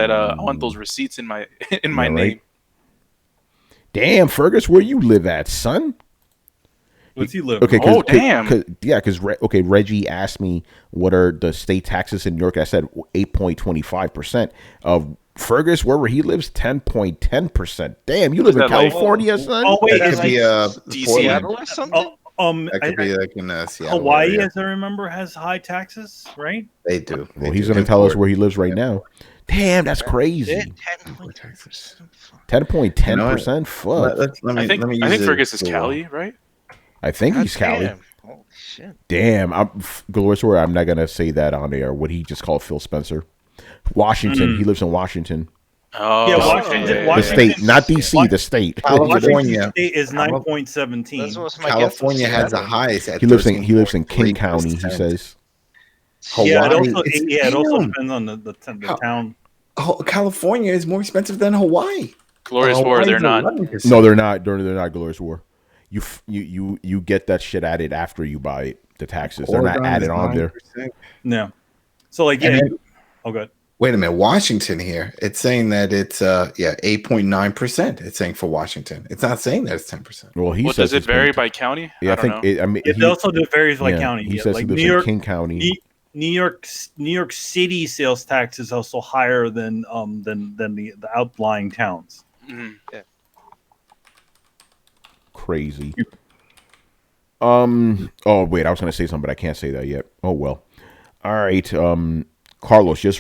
Speaker 4: those receipts in my
Speaker 1: Yeah,
Speaker 4: name.
Speaker 1: right. Damn, Fergus, where you live at, son?
Speaker 2: What's he live?
Speaker 1: Okay,
Speaker 4: Oh, damn.
Speaker 1: Because Reggie asked me what are the state taxes in New York. I said 8.25%. Of Fergus, wherever he lives, 10.10%. Damn, you live in
Speaker 4: that like-
Speaker 1: California, son?
Speaker 2: Oh wait,
Speaker 3: That
Speaker 2: is
Speaker 3: could be
Speaker 4: DC
Speaker 3: Portland.
Speaker 6: Seattle or something?
Speaker 3: That could be like in Seattle.
Speaker 2: Hawaii,
Speaker 3: area.
Speaker 2: as I remember, has high taxes, right?
Speaker 3: They do.
Speaker 1: Well, he's going to tell us where he lives right now. Damn, that's crazy. 10.10%. Fuck.
Speaker 4: I think Fergus is Cali, right?
Speaker 1: I think he's Cali.
Speaker 6: Damn. Holy shit.
Speaker 1: Damn, glorious word. I'm not gonna say that on air. What he just called Phil Spencer. Washington. He lives in Washington.
Speaker 4: Oh,
Speaker 2: Yeah,
Speaker 4: okay.
Speaker 1: The state, not DC, the state.
Speaker 2: Washington
Speaker 3: California,
Speaker 2: State is
Speaker 3: Cal-
Speaker 2: 9.17.
Speaker 6: That's what my guess was.
Speaker 3: California has the
Speaker 6: Seattle.
Speaker 3: highest at
Speaker 1: He lives in King County,
Speaker 3: 13.3%.
Speaker 1: he says.
Speaker 2: Yeah,
Speaker 3: Hawaii,
Speaker 2: it also
Speaker 3: damn.
Speaker 2: depends on the town.
Speaker 3: California is more expensive than Hawaii.
Speaker 4: Glorious War,
Speaker 3: Hawaii's
Speaker 4: they're not.
Speaker 3: 11%.
Speaker 1: No, they're not. They're not Glorious War. You get that shit added after you buy it. The taxes, they're not
Speaker 3: Oregon
Speaker 1: added
Speaker 3: is
Speaker 1: on there.
Speaker 3: 9%.
Speaker 2: Yeah. So like, yeah.
Speaker 3: And then-
Speaker 2: Good.
Speaker 3: Wait a minute, Washington here. It's saying that it's 8.9%. It's saying for Washington. It's not saying that it's 10%.
Speaker 1: Well, he
Speaker 4: Well,
Speaker 1: says
Speaker 4: does it
Speaker 1: it's
Speaker 4: vary
Speaker 1: been-
Speaker 4: by county?
Speaker 1: Yeah, I
Speaker 4: don't
Speaker 1: think.
Speaker 4: know.
Speaker 2: It also varies by
Speaker 1: yeah,
Speaker 2: county.
Speaker 1: He
Speaker 2: Yeah,
Speaker 1: says
Speaker 2: like
Speaker 1: he lives in King County.
Speaker 2: New York City sales tax is also higher than the outlying towns.
Speaker 4: Mhm.
Speaker 1: Crazy. Oh wait, I was gonna say something, but I can't say that yet. Oh well. All right. Carlos, just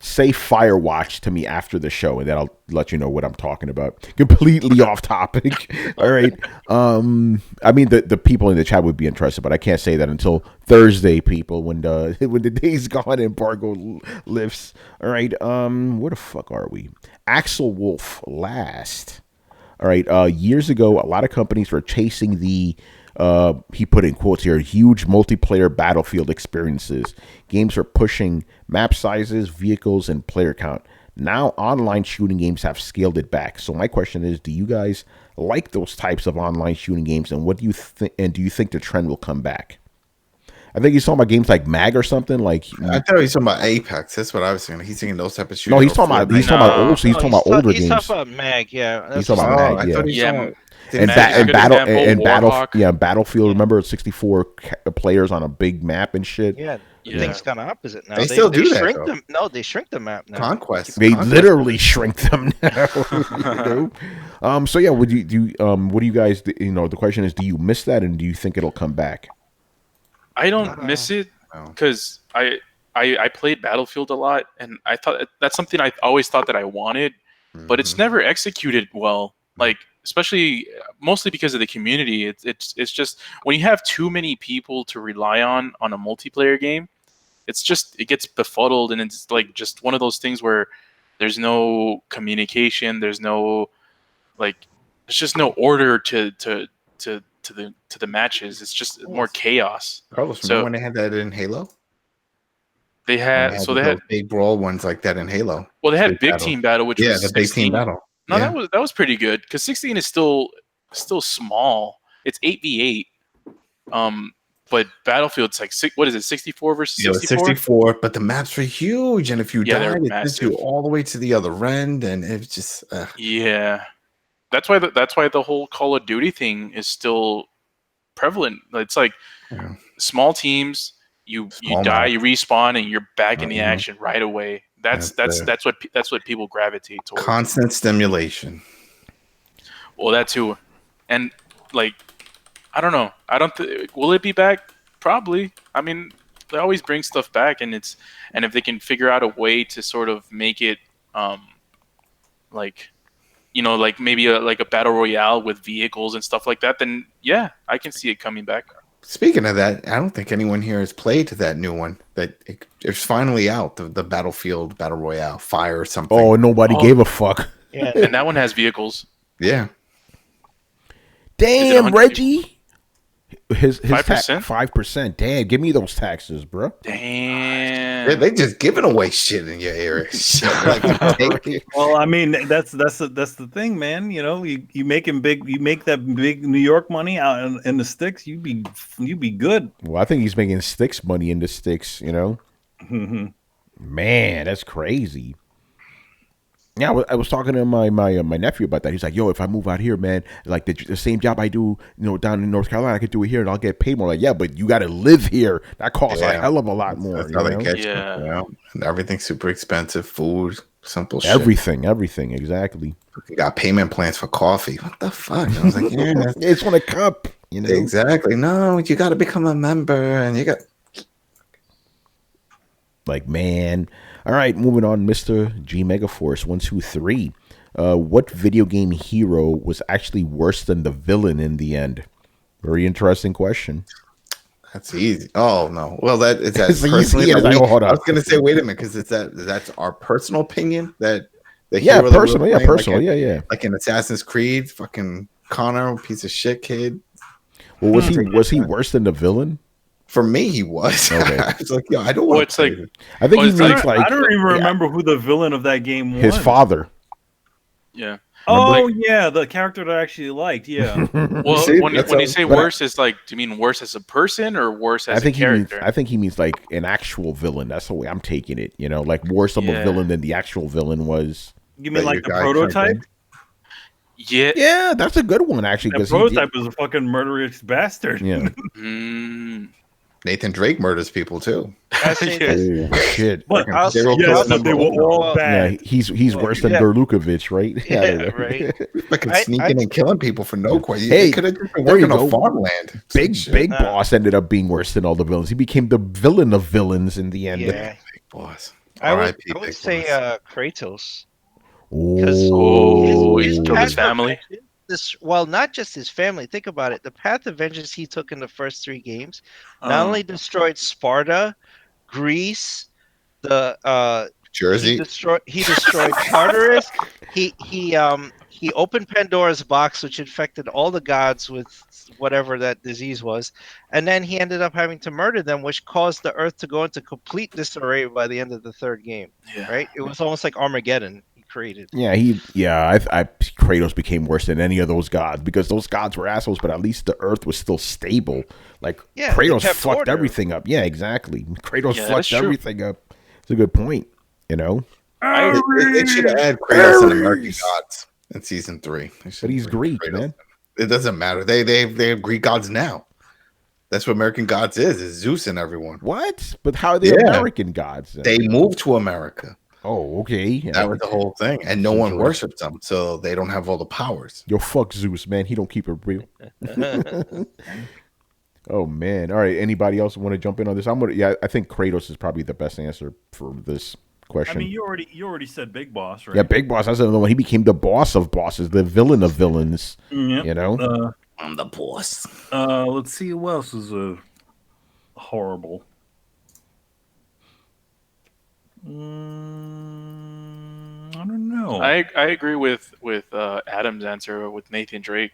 Speaker 1: say Firewatch to me after the show, and then I'll let you know what I'm talking about. Completely off topic. All right. I mean the people in the chat would be interested, but I can't say that until Thursday, people, when the day's gone embargo lifts. All right. Where the fuck are we? Axel Wolf last. All right. Years ago, a lot of companies were chasing the he put in quotes here, huge multiplayer battlefield experiences. Games are pushing map sizes, vehicles, and player count. Now online shooting games have scaled it back. So my question is, do you guys like those types of online shooting games, and what do you think? And do you think the trend will come back? I think he's talking about games like Mag or something. Like
Speaker 3: I thought he was talking about Apex. That's what I was saying. He's thinking those type of shooters.
Speaker 1: no, he's talking about
Speaker 3: Fortnite.
Speaker 1: older games.
Speaker 6: He's talking about Mag. Yeah,
Speaker 1: He's talking about
Speaker 3: Oh,
Speaker 1: Mag.
Speaker 3: I
Speaker 1: Yeah.
Speaker 3: thought he was
Speaker 4: Yeah,
Speaker 3: talking about-
Speaker 1: And,
Speaker 4: Mag is a good example, Warhawk.
Speaker 1: Battlefield. Remember, 64 players on a big map and shit.
Speaker 6: Yeah,
Speaker 4: Yeah.
Speaker 6: things gone opposite now.
Speaker 3: They still do that,
Speaker 6: Shrink
Speaker 3: though.
Speaker 6: them. No, they shrink the map now.
Speaker 3: Conquest.
Speaker 1: They
Speaker 3: Conquest.
Speaker 1: literally shrink them now. You know? So yeah, would you do? What do you guys? You know, the question is, do you miss that, and do you think it'll come back?
Speaker 4: I don't miss it
Speaker 3: No.
Speaker 4: because I played Battlefield a lot, and I thought that's something I always thought that I wanted, but it's never executed well. Like, especially mostly because of the community. It's just when you have too many people to rely on a multiplayer game, it gets befuddled, and it's like just one of those things where there's no communication, there's just no order to the matches. It's just more chaos.
Speaker 3: Carlos,
Speaker 4: So-
Speaker 3: remember when they had that in Halo?
Speaker 4: They
Speaker 3: When
Speaker 4: had
Speaker 3: those
Speaker 4: they had
Speaker 3: big brawl ones like that in Halo.
Speaker 4: big
Speaker 3: battle.
Speaker 4: team battle, which
Speaker 3: Yeah,
Speaker 4: was
Speaker 3: the big
Speaker 4: 16.
Speaker 3: team battle.
Speaker 4: No,
Speaker 3: Yeah.
Speaker 4: that was pretty good because 16 is still small. It's 8v8. But Battlefield's like what is it, 64 versus
Speaker 3: Yeah, it was
Speaker 4: 64?
Speaker 3: 64, but the maps were huge, and if you
Speaker 4: Yeah, they
Speaker 3: died,
Speaker 4: were
Speaker 3: it sent you
Speaker 4: massive.
Speaker 3: all the way to the other end, and it was just
Speaker 4: Yeah, that's why the whole Call of Duty thing is still prevalent. It's like
Speaker 3: Yeah.
Speaker 4: small teams. You
Speaker 3: Small
Speaker 4: die,
Speaker 3: map.
Speaker 4: you respawn, and you're back in the
Speaker 3: Mhm.
Speaker 4: action right away. That's
Speaker 3: That's
Speaker 4: what people gravitate towards.
Speaker 3: constant stimulation.
Speaker 4: Well, that too, and like, I don't know. Will it be back? Probably. I mean, they always bring stuff back, and if they can figure out a way to sort of make it, like, like maybe like a battle royale with vehicles and stuff like that, then yeah, I can see it coming back.
Speaker 3: Speaking of that, I don't think anyone here has played that new one. It's finally out, the Battlefield Battle Royale, Fire or something.
Speaker 1: Oh, nobody gave a fuck.
Speaker 6: Yeah,
Speaker 4: And that one has vehicles.
Speaker 3: Yeah.
Speaker 1: Damn,
Speaker 4: 100?
Speaker 1: Reggie. His
Speaker 4: 5%?
Speaker 1: 5%. Damn, give me those taxes, bro.
Speaker 4: Damn.
Speaker 3: They just giving away shit in your area. Shit, like, take it.
Speaker 2: Well, I mean, that's the thing, man. You know, you make that big New York money out in the sticks. You be good.
Speaker 1: Well, I think he's making sticks money in the sticks, you know? Man, that's crazy. Yeah, I was talking to my nephew about that. He's like, "Yo, if I move out here, man, like the same job I do, down in North Carolina, I could do it here, and I'll get paid more." Like, yeah, but you got to live here. That costs a hell of a lot more.
Speaker 3: That's how they catch you.
Speaker 4: Yeah.
Speaker 3: You know? And everything's super expensive. Food, simple shit.
Speaker 1: Everything, exactly.
Speaker 3: You got payment plans for coffee. What the fuck? I was like, yeah,
Speaker 1: It's on a cup,
Speaker 3: exactly. No, you got to become a member, and you got.
Speaker 1: Like, man. All right, moving on, Mr. G Megaforce 123. What video game hero was actually worse than the villain in the end? Very interesting question.
Speaker 3: That's easy. Oh no. Well, that is that
Speaker 1: It's
Speaker 3: personally.
Speaker 1: easy.
Speaker 3: That
Speaker 1: Hold on.
Speaker 3: I was gonna say, wait a minute, because that's our personal opinion that The
Speaker 1: Yeah,
Speaker 3: hero that we were
Speaker 1: personal. Yeah,
Speaker 3: playing,
Speaker 1: personal. Yeah.
Speaker 3: like in Assassin's Creed, fucking Connor, piece of shit kid.
Speaker 1: Well, was he worse than the villain?
Speaker 3: For me, he was.
Speaker 1: Okay.
Speaker 3: I was like, yo, I don't want
Speaker 4: it's
Speaker 3: to play
Speaker 4: like
Speaker 3: this.
Speaker 1: I think he
Speaker 4: it's
Speaker 1: means like
Speaker 2: I don't even remember who the villain of that game was.
Speaker 1: his father.
Speaker 4: yeah.
Speaker 2: Oh yeah, the character that I actually liked. Yeah.
Speaker 4: Well,
Speaker 3: See,
Speaker 4: when you say
Speaker 3: but
Speaker 4: worse, it's like, do you mean worse as a person or worse as a character?
Speaker 1: I think he means like an actual villain. That's the way I'm taking it. You know, like worse of a villain than the actual villain was.
Speaker 2: You mean like the prototype?
Speaker 4: Yeah.
Speaker 1: Yeah, that's a good one actually.
Speaker 2: The prototype was a fucking murderous bastard.
Speaker 1: Yeah.
Speaker 3: Nathan Drake murders people too.
Speaker 1: Oh shit!
Speaker 2: But
Speaker 3: yes,
Speaker 2: but they were all bad.
Speaker 1: Yeah, he's worse than Berlukovich, right?
Speaker 6: Yeah, right.
Speaker 3: Fucking sneaking and killing people for no question.
Speaker 1: Hey,
Speaker 3: They could have just been working on farmland.
Speaker 1: Big Boss ended up being worse than all the villains. He became the villain of villains in the end.
Speaker 6: Yeah.
Speaker 3: Big Boss.
Speaker 6: I would
Speaker 3: Big
Speaker 6: say
Speaker 3: Boss.
Speaker 6: Kratos.
Speaker 1: He
Speaker 4: killed his family.
Speaker 6: Well, not just his family. Think about it. The path of vengeance he took in the first 3 games not only destroyed Sparta, Greece, the
Speaker 3: Jersey.
Speaker 6: He destroyed Tartarus. He opened Pandora's box, which infected all the gods with whatever that disease was, and then he ended up having to murder them, which caused the Earth to go into complete disarray by the end of the 3rd game.
Speaker 4: Yeah.
Speaker 6: Right? It was almost like Armageddon. Created.
Speaker 1: Yeah, Kratos became worse than any of those gods because those gods were assholes, but at least the Earth was still stable. Like Kratos fucked everything up. Yeah, exactly. Kratos fucked everything up. It's a good point. You know,
Speaker 3: they should have had Kratos and American gods in season 3.
Speaker 1: But he's Greek, man.
Speaker 3: It doesn't matter. They have Greek gods now. That's what American gods is Zeus and everyone.
Speaker 1: What? But how are they American gods? Then?
Speaker 3: They moved to America.
Speaker 1: Oh, okay.
Speaker 3: That was the whole thing. And no one worships them, so they don't have all the powers.
Speaker 1: Yo, fuck Zeus, man. He don't keep it real. Oh, man. All right. Anybody else want to jump in on this? I think Kratos is probably the best answer for this question.
Speaker 2: I mean, you already said Big Boss, right?
Speaker 1: Yeah, Big Boss. That's another one. He became the boss of bosses, the villain of villains.
Speaker 2: Yep.
Speaker 1: You know?
Speaker 3: I'm the boss.
Speaker 2: Let's see who else is horrible. I don't know.
Speaker 4: I agree with Adam's answer with Nathan Drake.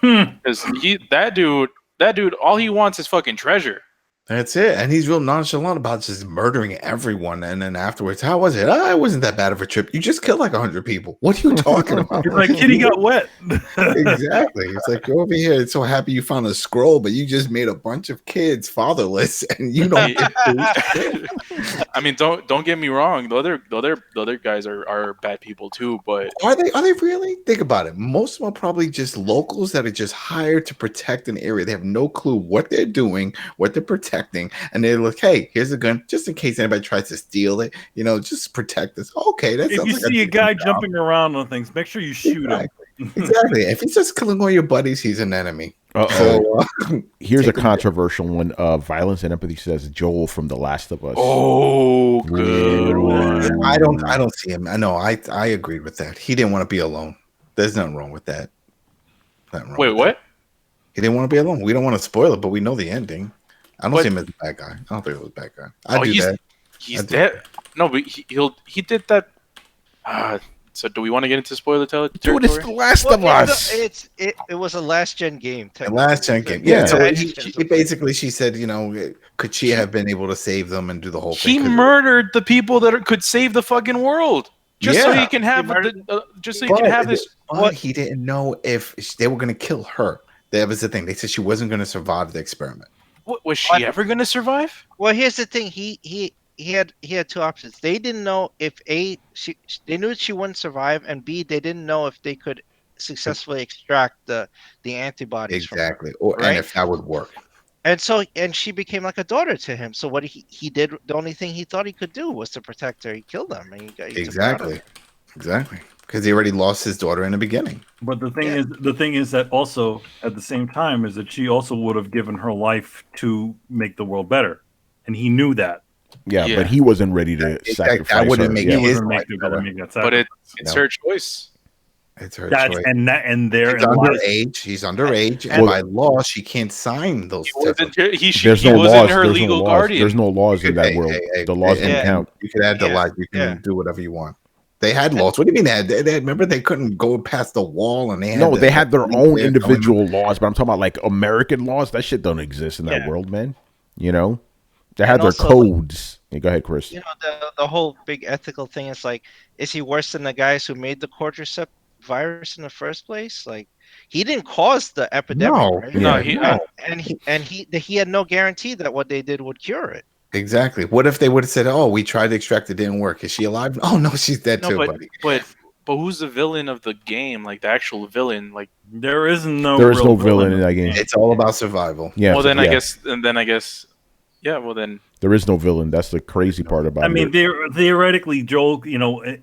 Speaker 4: Because that dude, all he wants is fucking treasure.
Speaker 3: That's it. And he's real nonchalant about just murdering everyone. And then afterwards, how was it? It wasn't that bad of a trip. You just killed like 100 people. What are you talking about?
Speaker 2: He's like, Kitty got wet.
Speaker 3: Exactly. It's like, you're over here. It's so happy you found a scroll, but you just made a bunch of kids fatherless and you don't get food.
Speaker 4: I mean, don't get me wrong. The other guys are bad people too, but
Speaker 3: are they really? Think about it. Most of them are probably just locals that are just hired to protect an area. They have no clue what they're doing, what they're protecting, and they're like, hey, here's a gun just in case anybody tries to steal it, just protect us. Okay, that's
Speaker 2: if you see a guy jumping around on things, make sure you shoot him.
Speaker 3: Exactly. If he's just killing all your buddies, he's an enemy.
Speaker 1: Here's a controversial one. Violence and Empathy says Joel from The Last of Us.
Speaker 4: Oh, good one.
Speaker 3: I don't see him. I know. I agreed with that. He didn't want to be alone. There's nothing wrong with that.
Speaker 4: Wait, what?
Speaker 3: He didn't want to be alone. We don't want to spoil it, but we know the ending. I don't see him as a bad guy. I don't think he was a bad guy.
Speaker 4: He's dead. No, but he did that. So do we want to get into spoiler territory?
Speaker 1: Dude, it's The Last of Us.
Speaker 6: It was a last gen game.
Speaker 3: The last gen game. Yeah. So she said, could she have been able to save them and do the whole thing?
Speaker 4: He murdered the people that could save the fucking world. Just so he can have this.
Speaker 3: But he didn't know if they were going to kill her. That was the thing. They said she wasn't going to survive the experiment.
Speaker 4: Was she ever going to survive?
Speaker 6: Well, here's the thing. He had 2 options. They didn't know if they knew she wouldn't survive, and B, they didn't know if they could successfully extract the antibodies.
Speaker 3: Exactly,
Speaker 6: and
Speaker 3: if that would work.
Speaker 6: And she became like a daughter to him. So what he did, the only thing he thought he could do was to protect her. He killed them. And
Speaker 3: exactly, because he already lost his daughter in the beginning.
Speaker 2: But the thing is that also at the same time is that she also would have given her life to make the world better, and he knew that.
Speaker 1: Yeah, but he wasn't ready to sacrifice her.
Speaker 3: Wouldn't make his
Speaker 2: life better.
Speaker 4: But it's her choice.
Speaker 3: It's her choice.
Speaker 2: And they're
Speaker 3: underage. He's underage, and by law, she can't sign those.
Speaker 4: He wasn't her legal guardian.
Speaker 1: There's no laws in that world. The laws don't count.
Speaker 3: You can add the life. You can do whatever you want. They had laws. What do you mean they had? Remember, they couldn't go past the wall, and they had
Speaker 1: No, they had their
Speaker 3: police
Speaker 1: own
Speaker 3: there
Speaker 1: individual laws, but I'm talking about like American laws. That shit don't exist in that
Speaker 6: Yeah.
Speaker 1: world, man. You know, they
Speaker 6: And
Speaker 1: had their
Speaker 6: also, like,
Speaker 1: codes. Yeah, go ahead, Chris.
Speaker 6: you know, the whole big ethical thing is like, is he worse than the guys who made the cordyceps virus in the first place? Like, he didn't cause the epidemic,
Speaker 3: No.
Speaker 6: right?
Speaker 1: Yeah.
Speaker 4: No, he.
Speaker 3: No.
Speaker 6: And he had no guarantee that what they did would cure it.
Speaker 3: Exactly. What if they would have said, "Oh, we tried to extract it, didn't work. Is she alive?" Oh no, she's dead
Speaker 4: No,
Speaker 3: too,
Speaker 4: but
Speaker 3: buddy.
Speaker 4: but who's the villain of the game? Like the actual villain? Like,
Speaker 2: There is no
Speaker 1: no villain in that game.
Speaker 3: It's all about survival.
Speaker 1: Yeah.
Speaker 4: well, then
Speaker 1: yeah.
Speaker 4: I guess, yeah. Well, then
Speaker 1: There is no villain. That's the crazy part about
Speaker 2: I mean,
Speaker 1: it.
Speaker 2: theoretically, Joel,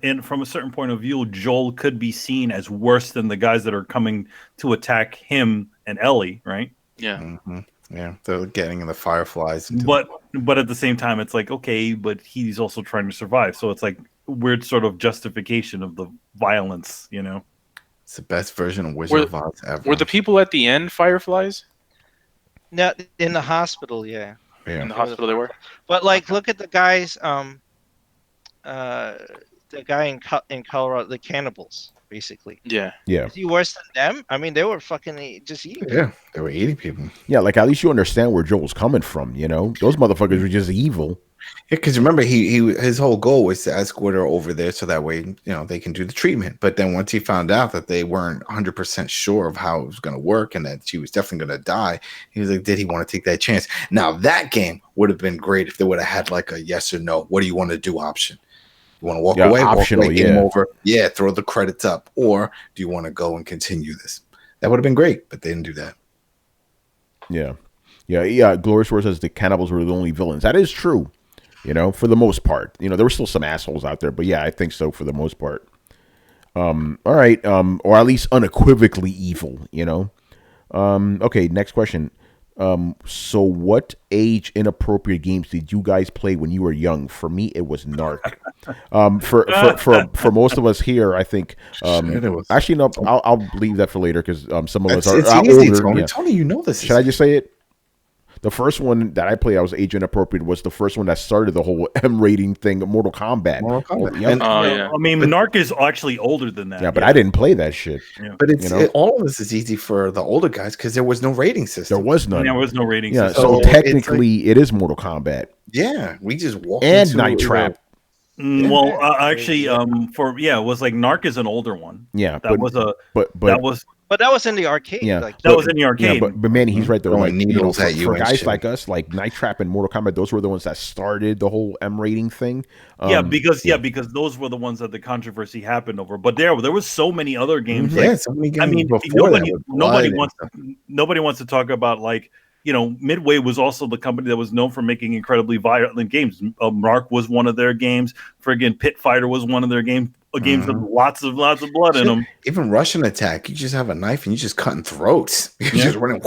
Speaker 2: and from a certain point of view, Joel could be seen as worse than the guys that are coming to attack him and Ellie, right?
Speaker 4: yeah.
Speaker 3: Mm-hmm. Yeah, they're getting in the fireflies.
Speaker 2: But at the same time, it's like, okay, but he's also trying to survive. So it's like weird sort of justification of the violence,
Speaker 3: It's the best version of Wizard of Oz ever.
Speaker 4: Were the people at the end fireflies?
Speaker 6: No, in the hospital, yeah.
Speaker 4: In the hospital they were.
Speaker 6: But like, look at the guys. The guy in Colorado, the cannibals, basically.
Speaker 4: Yeah.
Speaker 1: Yeah.
Speaker 6: Is he worse than them? I mean, they were fucking just eating.
Speaker 3: Yeah, they were eating people.
Speaker 1: Yeah, like at least you understand where Joel's coming from, Those motherfuckers were just evil.
Speaker 3: Yeah, because remember, his whole goal was to escort her over there so that way, they can do the treatment. But then once he found out that they weren't 100% sure of how it was going to work and that she was definitely going to die, he was like, did he want to take that chance? Now, that game would have been great if they would have had like a yes or no. What do you want to do option? You want to walk away?
Speaker 1: Optional,
Speaker 3: game over. Yeah, throw the credits up. Or do you want to go and continue this? That would have been great, but they didn't do that.
Speaker 1: Yeah. Yeah. Glorious Word says the cannibals were the only villains. That is true, for the most part. There were still some assholes out there, but yeah, I think so for the most part. All right. Or at least unequivocally evil, Okay, next question. So what age inappropriate games did you guys play when you were young? For me, it was Narc. For most of us here, I think. Actually, no, I'll leave that for later because some of us are
Speaker 3: easy,
Speaker 1: older.
Speaker 3: Tony.
Speaker 1: Yeah.
Speaker 3: Tony, you know this.
Speaker 1: Should I just say it? The first one that I played, I was age inappropriate, was the first one that started the whole M rating thing, Mortal Kombat.
Speaker 3: And,
Speaker 4: yeah.
Speaker 2: I mean, Narc is actually older than that.
Speaker 1: Yeah, but I didn't play that shit.
Speaker 2: Yeah.
Speaker 3: But all of this is easy for the older guys because there was no rating system.
Speaker 1: There was none.
Speaker 2: There was no rating
Speaker 1: Yeah,
Speaker 2: system.
Speaker 1: so technically, it is Mortal Kombat.
Speaker 3: Yeah, we just walked
Speaker 1: and
Speaker 3: into
Speaker 1: Night Trap.
Speaker 2: Well, actually, it was like Narc is an older one.
Speaker 1: Yeah,
Speaker 2: That was
Speaker 6: in the arcade.
Speaker 1: Yeah,
Speaker 2: that was in the arcade.
Speaker 1: Yeah, but Manny, he's right there.
Speaker 3: Throwing needles at you
Speaker 1: for
Speaker 3: and
Speaker 1: guys
Speaker 3: shit.
Speaker 1: like us, like Night Trap and Mortal Kombat, those were the ones that started the whole M rating thing.
Speaker 2: Because those were the ones that the controversy happened over. But there was so many other games.
Speaker 3: Yeah, so many games.
Speaker 2: I mean,
Speaker 3: before
Speaker 2: nobody wants to talk about like. Midway was also the company that was known for making incredibly violent games. Narc was one of their games. Friggin' Pit Fighter was one of their games. Games with lots of blood in them.
Speaker 3: Even Russian Attack, you just have a knife and you just cutting throats. You're just running.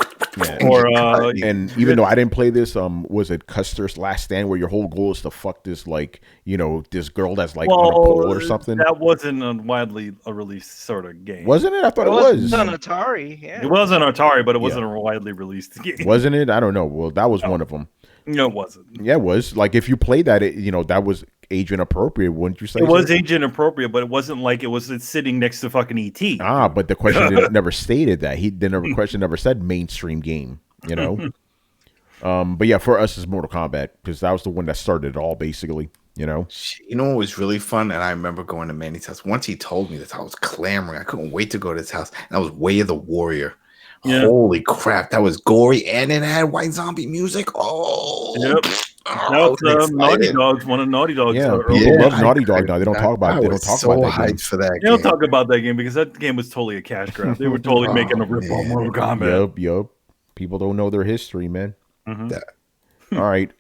Speaker 1: And even though I didn't play this, was it Custer's Last Stand, where your whole goal is to fuck this this girl that's like on a pole or something?
Speaker 2: That wasn't a widely released sort of game,
Speaker 1: wasn't it? I thought it was.
Speaker 6: It was on Atari. Yeah,
Speaker 2: it was on Atari, but it wasn't a widely released game.
Speaker 1: Wasn't it? I don't know. Well, that was one of them.
Speaker 2: No, it wasn't.
Speaker 1: Yeah, it was. Like if you played that, that was age inappropriate, wouldn't you say?
Speaker 2: It was age inappropriate, but it wasn't like it's sitting next to fucking ET.
Speaker 1: But the question never stated that. The question never said mainstream game, But yeah, for us it's Mortal Kombat because that was the one that started it all, basically. You know
Speaker 3: what was really fun, and I remember going to Manny's house. Once he told me this, I was clamoring. I couldn't wait to go to his house. And that was Way of the Warrior. Yeah. Holy crap, that was gory, and it had white zombie music. Oh,
Speaker 2: yep. Naughty Dog's one of Naughty Dog's.
Speaker 1: Yeah, people love Naughty Dog now. They don't talk about. They don't talk about that game.
Speaker 3: For that.
Speaker 2: They don't talk about that game because that game was totally a cash grab. They were totally making a rip on Mortal Kombat.
Speaker 1: Yup. People don't know their history, man.
Speaker 3: Mm-hmm.
Speaker 1: All right,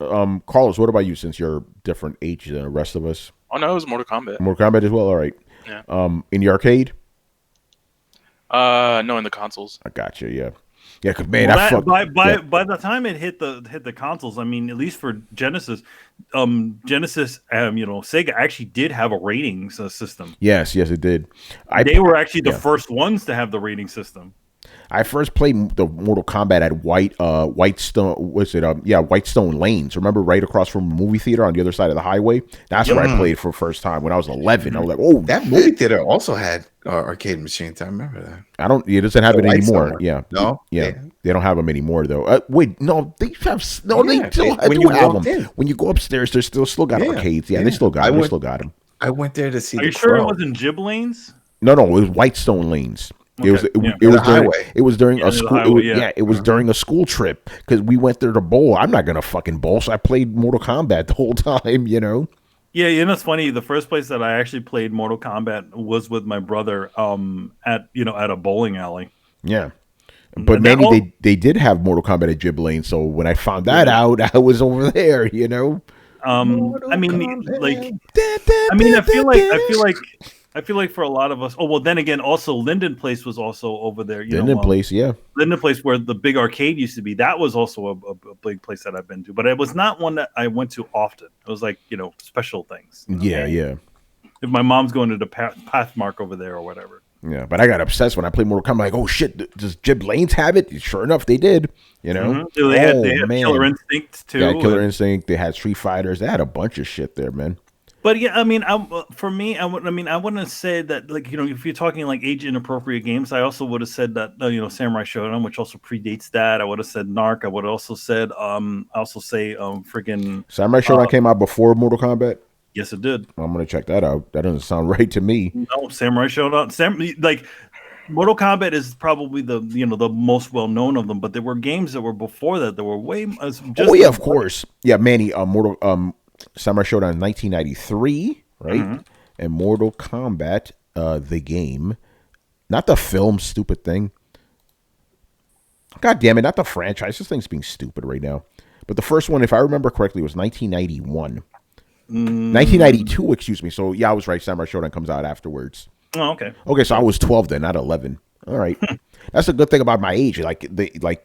Speaker 1: Carlos, what about you? Since you're different age than the rest of us.
Speaker 4: Oh no, it was Mortal Kombat.
Speaker 1: Mortal Kombat as well. All right.
Speaker 4: Yeah.
Speaker 1: In the arcade.
Speaker 4: No, in the consoles.
Speaker 1: I got you. Yeah. Yeah, cause man, by
Speaker 2: the time it hit the consoles, I mean, at least for Genesis, Sega actually did have a rating system.
Speaker 1: Yes, it did.
Speaker 2: They were actually the first ones to have the rating system.
Speaker 1: I first played the Mortal Kombat at Whitestone. Was it? Whitestone Lanes. Remember, right across from the movie theater on the other side of the highway. That's where I played for the first time when I was 11. I was like, oh,
Speaker 3: that movie theater also had arcade machines. I remember that.
Speaker 1: It doesn't have it anymore.
Speaker 3: One.
Speaker 1: Yeah.
Speaker 3: No.
Speaker 1: Yeah. They don't have them anymore though. Wait, no, they have. No,
Speaker 3: Yeah,
Speaker 1: they still
Speaker 3: when
Speaker 1: do
Speaker 3: you
Speaker 1: have
Speaker 3: walked
Speaker 1: them.
Speaker 3: in.
Speaker 1: When you go upstairs, there's still got arcades. Yeah, they still got. They still got them.
Speaker 3: I went there to see.
Speaker 2: Are you sure it wasn't Jib Lanes?
Speaker 1: No, it was Whitestone Lanes.
Speaker 2: Okay,
Speaker 1: It was
Speaker 3: the
Speaker 1: during,
Speaker 3: highway.
Speaker 1: it was during a
Speaker 2: the
Speaker 1: school.
Speaker 2: highway,
Speaker 1: It was during a school trip because we went there to bowl. I'm not gonna fucking bowl, so I played Mortal Kombat the whole time. You know.
Speaker 2: Yeah, it's funny. The first place that I actually played Mortal Kombat was with my brother at a bowling alley.
Speaker 1: Yeah. But Manny, they did have Mortal Kombat at Jib Lane, so when I found that out, I was over there. You know.
Speaker 2: I feel like for a lot of us. Oh well, then again, also Linden Place was also over there.
Speaker 1: Linden Place, yeah.
Speaker 2: Linden Place, where the big arcade used to be. That was also a big place that I've been to, but it was not one that I went to often. It was like special things.
Speaker 1: Yeah.
Speaker 2: If my mom's going to the Pathmark over there or whatever.
Speaker 1: Yeah, but I got obsessed when I played Mortal Kombat. Like, oh shit, does Jib Lanes have it? Sure enough, they did. You know,
Speaker 2: They had Killer Instinct too.
Speaker 1: Yeah, Killer Instinct. They had Street Fighters. They had a bunch of shit there, man.
Speaker 2: But yeah, I mean, I wouldn't say that if you're talking like age inappropriate games, I also would have said that Samurai Shodown, which also predates that. I would have said Narc. I would have also said freaking
Speaker 1: Samurai Shodown came out before Mortal Kombat.
Speaker 2: Yes, it did.
Speaker 1: I'm gonna check that out. That doesn't sound right to me.
Speaker 2: No, Samurai Shodown. Mortal Kombat is probably the most well known of them, but there were games that were before that were way.
Speaker 1: Of course. Yeah, Manny. Samurai Shodown 1993, right? Mm-hmm. And Mortal Kombat, the game, not the film. Stupid thing. God damn it! Not the franchise. This thing's being stupid right now. But the first one, if I remember correctly, was 1991. 1992, excuse me. So yeah, I was right. Samurai Shodown comes out afterwards.
Speaker 2: Oh, okay.
Speaker 1: Okay, so I was 12 then, not 11. All right. That's a good thing about my age. I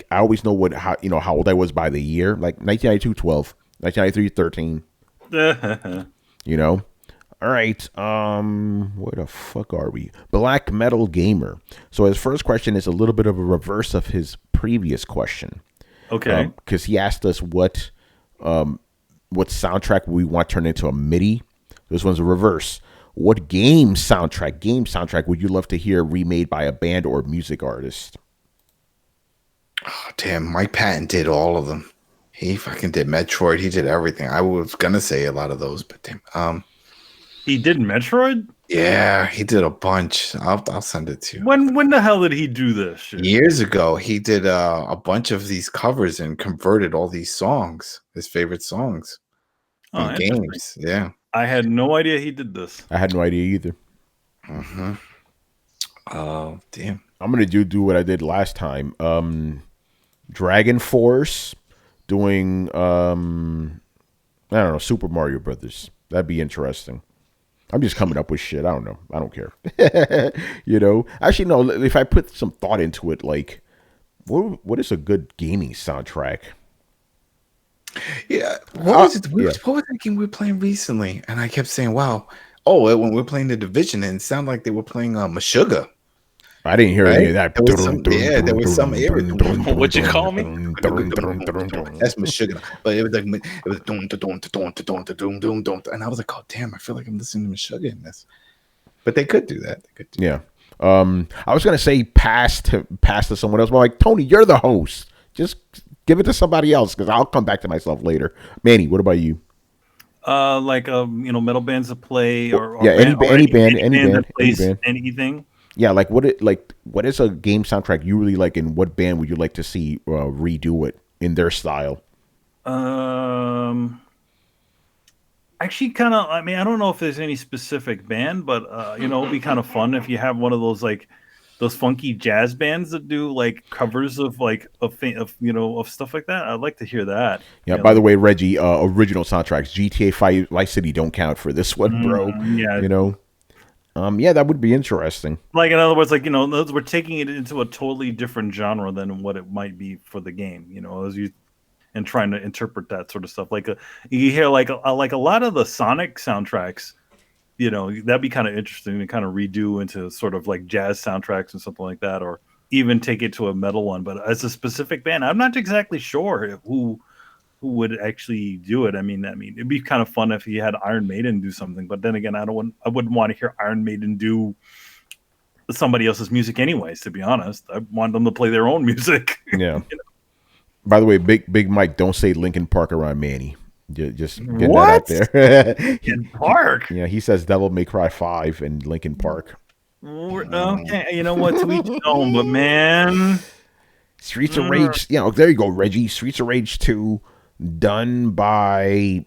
Speaker 1: always know how old I was by the year. Like 1992, 12. 1993, 13. All right. Where the fuck are we? Black Metal Gamer. So his first question is a little bit of a reverse of his previous question.
Speaker 2: Okay.
Speaker 1: Because he asked us what soundtrack we want turned into a MIDI. This one's a reverse. What game soundtrack would you love to hear remade by a band or music artist?
Speaker 3: Oh, damn, Mike Patton did all of them. He fucking did Metroid. He did everything. I was gonna say a lot of those, but damn.
Speaker 2: He did Metroid?
Speaker 3: Yeah, he did a bunch. I'll send it to you.
Speaker 2: When the hell did he do this shit?
Speaker 3: Years ago, he did a bunch of these covers and converted all these songs, his favorite songs, on games. Yeah.
Speaker 2: I had no idea he did this.
Speaker 1: I had no idea either.
Speaker 3: Mm-hmm. Oh, damn.
Speaker 1: I'm going to do what I did last time. Dragon Force doing, I don't know, Super Mario Brothers. That'd be interesting. I'm just coming up with shit. I don't know. I don't care. Actually, no, if I put some thought into it, like, what is a good gaming soundtrack?
Speaker 3: Yeah, what was it? What was that game we were playing recently? And I kept saying, "Wow!" Oh, when we were playing the Division, and it sounded like they were playing Meshuggah.
Speaker 1: I didn't hear any of that.
Speaker 3: There was some area.
Speaker 4: What'd you call me?
Speaker 3: That's Meshuggah, but it was like and I was like, "Oh damn!" I feel like I'm listening to Meshuggah in this. But they could do that.
Speaker 1: Yeah. I was gonna say pass to someone else, but like Tony, you're the host. Just give it to somebody else because I'll come back to myself later. Manny, what about you?
Speaker 2: Metal bands that play
Speaker 1: any band that plays
Speaker 2: anything.
Speaker 1: Yeah, what is a game soundtrack you really like, and what band would you like to see redo it in their style?
Speaker 2: Actually, kind of. I mean, I don't know if there's any specific band, but it'd be kind of fun if you have one of those those funky jazz bands that do like covers of of stuff like that. I'd like to hear that.
Speaker 1: Yeah. By the way, Reggie, original soundtracks, GTA Vice City don't count for this one, bro.
Speaker 2: Yeah.
Speaker 1: Yeah, that would be interesting.
Speaker 2: Like in other words, we're taking it into a totally different genre than what it might be for the game. And trying to interpret that sort of stuff. Like you hear like a lot of the Sonic soundtracks. That'd be kind of interesting to kind of redo into sort of like jazz soundtracks and something like that, or even take it to a metal one. But as a specific band, I'm not exactly sure who would actually do it. I mean, it'd be kind of fun if you had Iron Maiden do something. But then again, I wouldn't want to hear Iron Maiden do somebody else's music anyways. To be honest, I want them to play their own music.
Speaker 1: Yeah.
Speaker 2: You know?
Speaker 1: By the way, Big Mike, don't say Linkin Park around Manny. Just getting
Speaker 2: What?
Speaker 1: that out there.
Speaker 2: Linkin Park.
Speaker 1: Yeah, he says Devil May Cry 5 and Linkin Park.
Speaker 2: Okay, you know what? To each his own, but man,
Speaker 1: Streets of Rage. You know, there you go, Reggie. Streets of Rage 2, done by.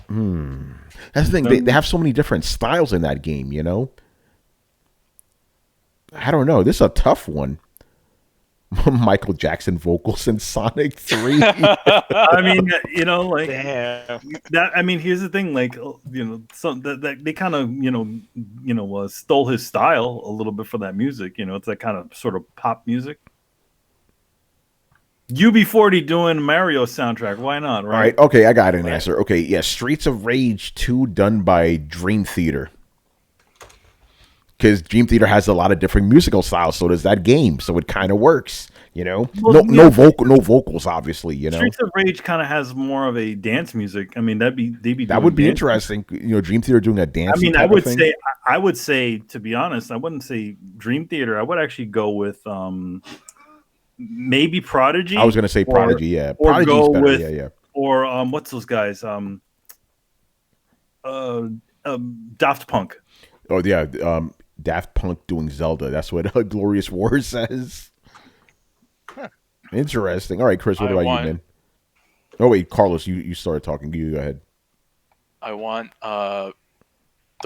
Speaker 1: That's the thing. They have so many different styles in that game. You know. I don't know. This is a tough one. Michael Jackson vocals in Sonic 3.
Speaker 2: I mean, you know, like
Speaker 6: Damn.
Speaker 2: that. I mean, here's the thing, like, you know, some that they kind of, stole his style a little bit for that music. You know, it's that kind of sort of pop music. UB40 doing Mario soundtrack. Why not?
Speaker 1: All right. Okay, I got an answer. Okay, yeah, Streets of Rage 2 done by Dream Theater. Because Dream Theater has a lot of different musical styles, so does that game. So it kind of works, you know.
Speaker 2: Well,
Speaker 1: no vocals, obviously, you know.
Speaker 2: Streets of Rage kind of has more of a dance music. I mean, that
Speaker 1: would be interesting. You know, Dream Theater doing a dance.
Speaker 2: I mean, I would say, to be honest, I wouldn't say Dream Theater. I would actually go with maybe Prodigy.
Speaker 1: I was going to say Prodigy, yeah.
Speaker 2: Or
Speaker 1: Prodigy's
Speaker 2: go
Speaker 1: better,
Speaker 2: with,
Speaker 1: yeah.
Speaker 2: Or what's those guys? Daft Punk.
Speaker 1: Oh yeah, Daft Punk doing Zelda. That's what Glorious War says.
Speaker 6: Huh.
Speaker 1: Interesting. All right, Chris, what about you, man? Oh wait, Carlos, you started talking. You go ahead.
Speaker 4: I want the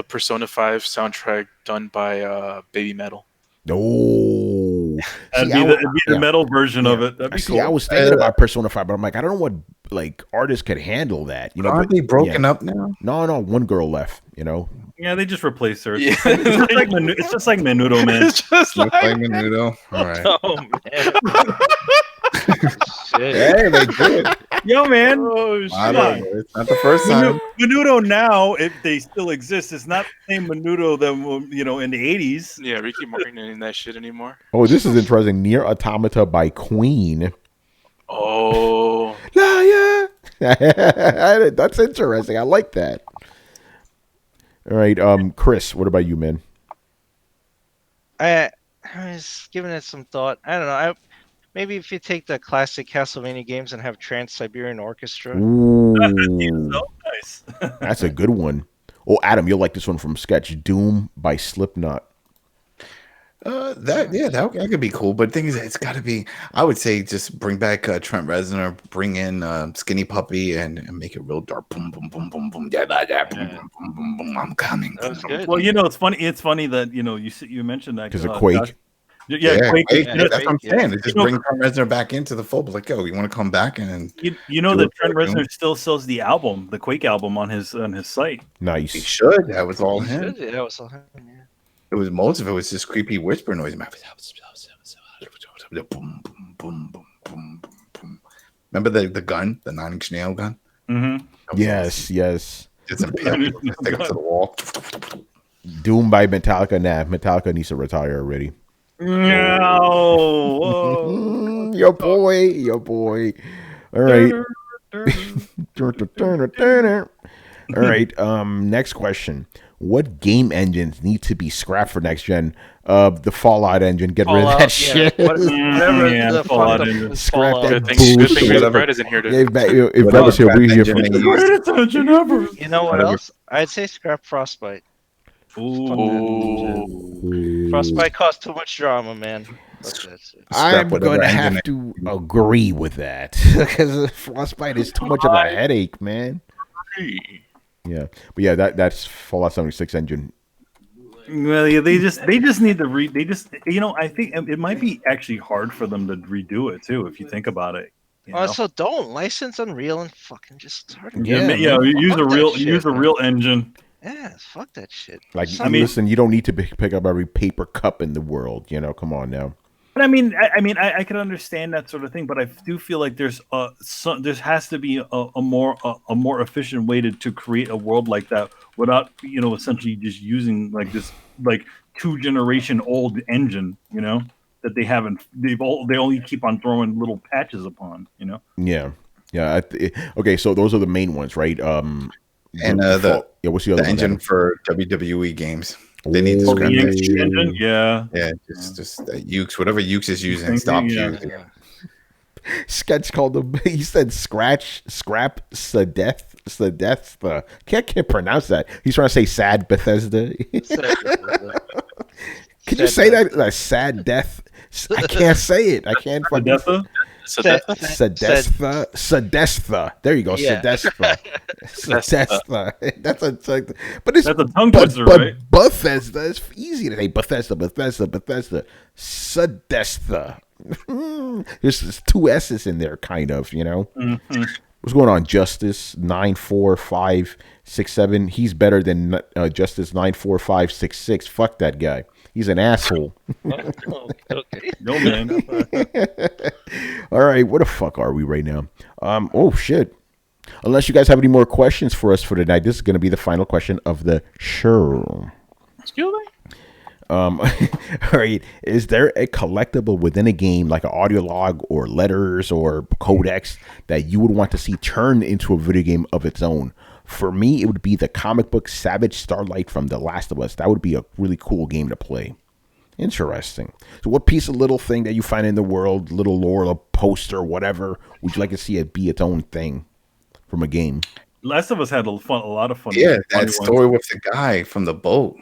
Speaker 4: Persona 5 soundtrack done by Baby Metal.
Speaker 1: Oh,
Speaker 2: It'd be the metal version of it. That'd be cool.
Speaker 1: I was thinking about Persona 5, but I'm like, I don't know what artists could handle that. You know,
Speaker 3: aren't they broken up now?
Speaker 1: No, one girl left. You know.
Speaker 2: Yeah, they just replaced her.
Speaker 4: Yeah.
Speaker 2: It's just like Menudo, man.
Speaker 4: It's just like
Speaker 3: Menudo. All right.
Speaker 6: Oh man. Shit.
Speaker 3: Hey, they did.
Speaker 2: Yo, man.
Speaker 4: oh
Speaker 3: I
Speaker 4: shit.
Speaker 3: don't know. It's not the first time.
Speaker 2: Menudo now, if they still exist, it's not the same Menudo that in the 80s.
Speaker 4: Yeah, Ricky Martin ain't that shit anymore.
Speaker 1: Oh, this is interesting. Near Automata by Queen.
Speaker 4: Oh.
Speaker 1: Yeah. That's interesting. I like that. All right, Chris, what about you, man?
Speaker 6: I was giving it some thought. I don't know. Maybe if you take the classic Castlevania games and have Trans-Siberian Orchestra.
Speaker 1: Ooh,
Speaker 2: So nice.
Speaker 1: that's a good one. Oh, Adam, you'll like this one from Sketch. Doom by Slipknot.
Speaker 3: That could be cool. But the thing is, it's got to be. I would say just bring back Trent Reznor, bring in Skinny Puppy, and make it real dark. Boom, boom, boom, boom, boom. Yeah, boom, boom, boom, boom, boom. I'm coming.
Speaker 6: That was good.
Speaker 2: Well, it's funny. It's funny that you mentioned that
Speaker 1: Because of Quake.
Speaker 2: Quake.
Speaker 3: That's what I'm saying.
Speaker 6: Yeah.
Speaker 3: It's just bring Trent Reznor back into the fold. Like, you want to come back and
Speaker 2: You know that Trent Reznor still sells the album, the Quake album, on his site.
Speaker 3: he
Speaker 1: Nice.
Speaker 3: should. That was all him.
Speaker 6: Yeah, that was all him. Yeah.
Speaker 3: It was most of it was just creepy whisper noise. Boom, boom, boom, boom, boom, boom. Remember the gun, the 9-inch nail gun?
Speaker 2: Mm-hmm.
Speaker 1: Yes.
Speaker 3: Just impale it, just stick it to the wall.
Speaker 1: Doom by Metallica. Nah, Metallica needs to retire already.
Speaker 2: No. Whoa.
Speaker 1: Your boy. All right. All right. Next question. What game engines need to be scrapped for next gen? The Fallout engine. Get rid of that shit.
Speaker 6: Whatever
Speaker 2: Yeah,
Speaker 6: the
Speaker 2: Fallout
Speaker 6: fuck
Speaker 2: engine.
Speaker 6: was
Speaker 1: Scrap
Speaker 6: Fallout.
Speaker 1: that
Speaker 4: Good thing
Speaker 3: Whatever.
Speaker 4: Brett isn't here to.
Speaker 1: If Brett was here, we'd be here.
Speaker 2: Greatest engine ever.
Speaker 6: You know what else? I'd say scrap Frostbite.
Speaker 4: Ooh.
Speaker 6: Frostbite caused too much drama, man. Fuck that shit.
Speaker 1: I'm
Speaker 3: whatever
Speaker 1: going to
Speaker 3: engine
Speaker 1: have to agree with that because Frostbite is too much of a headache, man. Yeah, but yeah, that's Fallout 76 engine.
Speaker 2: Well, yeah, they just need to I think it might be actually hard for them to redo it too, if you think about it.
Speaker 6: Also, don't license Unreal and fucking just start.
Speaker 1: Yeah,
Speaker 2: use
Speaker 6: Fuck that
Speaker 2: a real engine.
Speaker 6: Yeah, fuck that shit.
Speaker 1: Like,
Speaker 6: Some-
Speaker 1: listen, you don't need to pick up every paper cup in the world. Come on now.
Speaker 2: But I mean, I can understand that sort of thing, but I do feel like there has to be a more efficient way to create a world like that without essentially just using like this 2-generation old engine. that they haven't. They only keep on throwing little patches upon. You know.
Speaker 1: Yeah. Okay, so those are the main ones, right?
Speaker 3: And what's the other one? Engine for WWE games. They need to scrap that shit.
Speaker 2: Engine? Yeah.
Speaker 3: Just Ukes, whatever Ukes is using, stop using.
Speaker 1: Sketch called him. He said scrap Sadeth. Can't pronounce that. He's trying to say sad Bethesda. Can you say that? Sad death. I can't say it. I can't fucking. Sadestha. There you go.
Speaker 6: Yeah.
Speaker 1: Sadestha. That's a
Speaker 2: tongue twister, right?
Speaker 1: Bethesda is easy to say. Bethesda. Sadestha. There's two S's in there, kind of, you know.
Speaker 2: Mm-hmm.
Speaker 1: What's going on, Justice 94567? He's better than Justice 94566. Fuck that guy. He's an asshole.
Speaker 6: Okay.
Speaker 2: No, man.
Speaker 1: All right, where the fuck are we right now? Oh shit. Unless you guys have any more questions for us for tonight, this is going to be the final question of the show.
Speaker 4: Excuse me.
Speaker 1: All right. Is there a collectible within a game, like an audio log or letters or codex, that you would want to see turned into a video game of its own? For me, it would be the comic book Savage Starlight from The Last of Us. That would be a really cool game to play. Interesting. So what piece of little thing that you find in the world, little lore, a poster, whatever, would you like to see it be its own thing from a game?
Speaker 2: Last of Us had a lot of fun.
Speaker 3: Yeah, that story with the guy from the boat.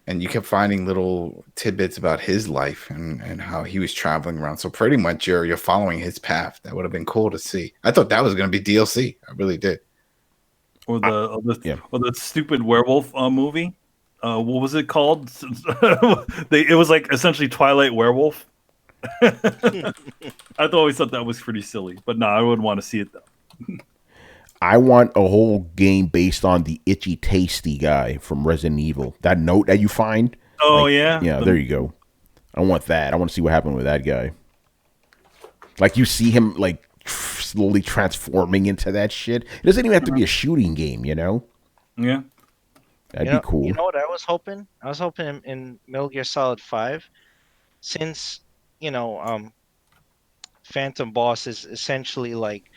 Speaker 3: And you kept finding little tidbits about his life and how he was traveling around. So pretty much you're following his path. That would have been cool to see. I thought that was going to be DLC. I really did.
Speaker 2: Or the stupid werewolf movie. What was it called? It was like essentially Twilight Werewolf. I always thought that was pretty silly, but no, I wouldn't want to see it though.
Speaker 1: I want a whole game based on the Itchy Tasty guy from Resident Evil. That note that you find.
Speaker 2: Oh,
Speaker 1: like,
Speaker 2: yeah?
Speaker 1: Yeah, there you go. I want that. I want to see what happened with that guy. Like, you see him, like, slowly transforming into that shit. It doesn't even have to be a shooting game, you know?
Speaker 2: Yeah.
Speaker 1: That'd be cool.
Speaker 6: You know what I was hoping? I was hoping in Metal Gear Solid 5, since, Phantom Boss is essentially, like,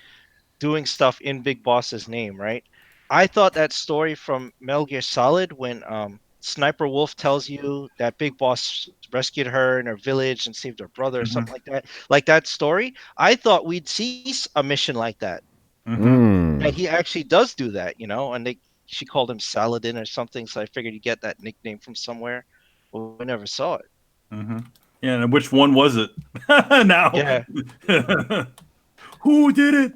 Speaker 6: doing stuff in Big Boss's name, right? I thought that story from Metal Gear Solid when Sniper Wolf tells you that Big Boss rescued her in her village and saved her brother or something like that. Like that story, I thought we'd see a mission like that.
Speaker 1: Mm-hmm.
Speaker 6: And he actually does do that, and she called him Saladin or something, so I figured he'd get that nickname from somewhere. Well, we never saw it.
Speaker 2: Mm-hmm. Yeah, and which one was it? Now.
Speaker 6: Yeah.
Speaker 2: Who did it?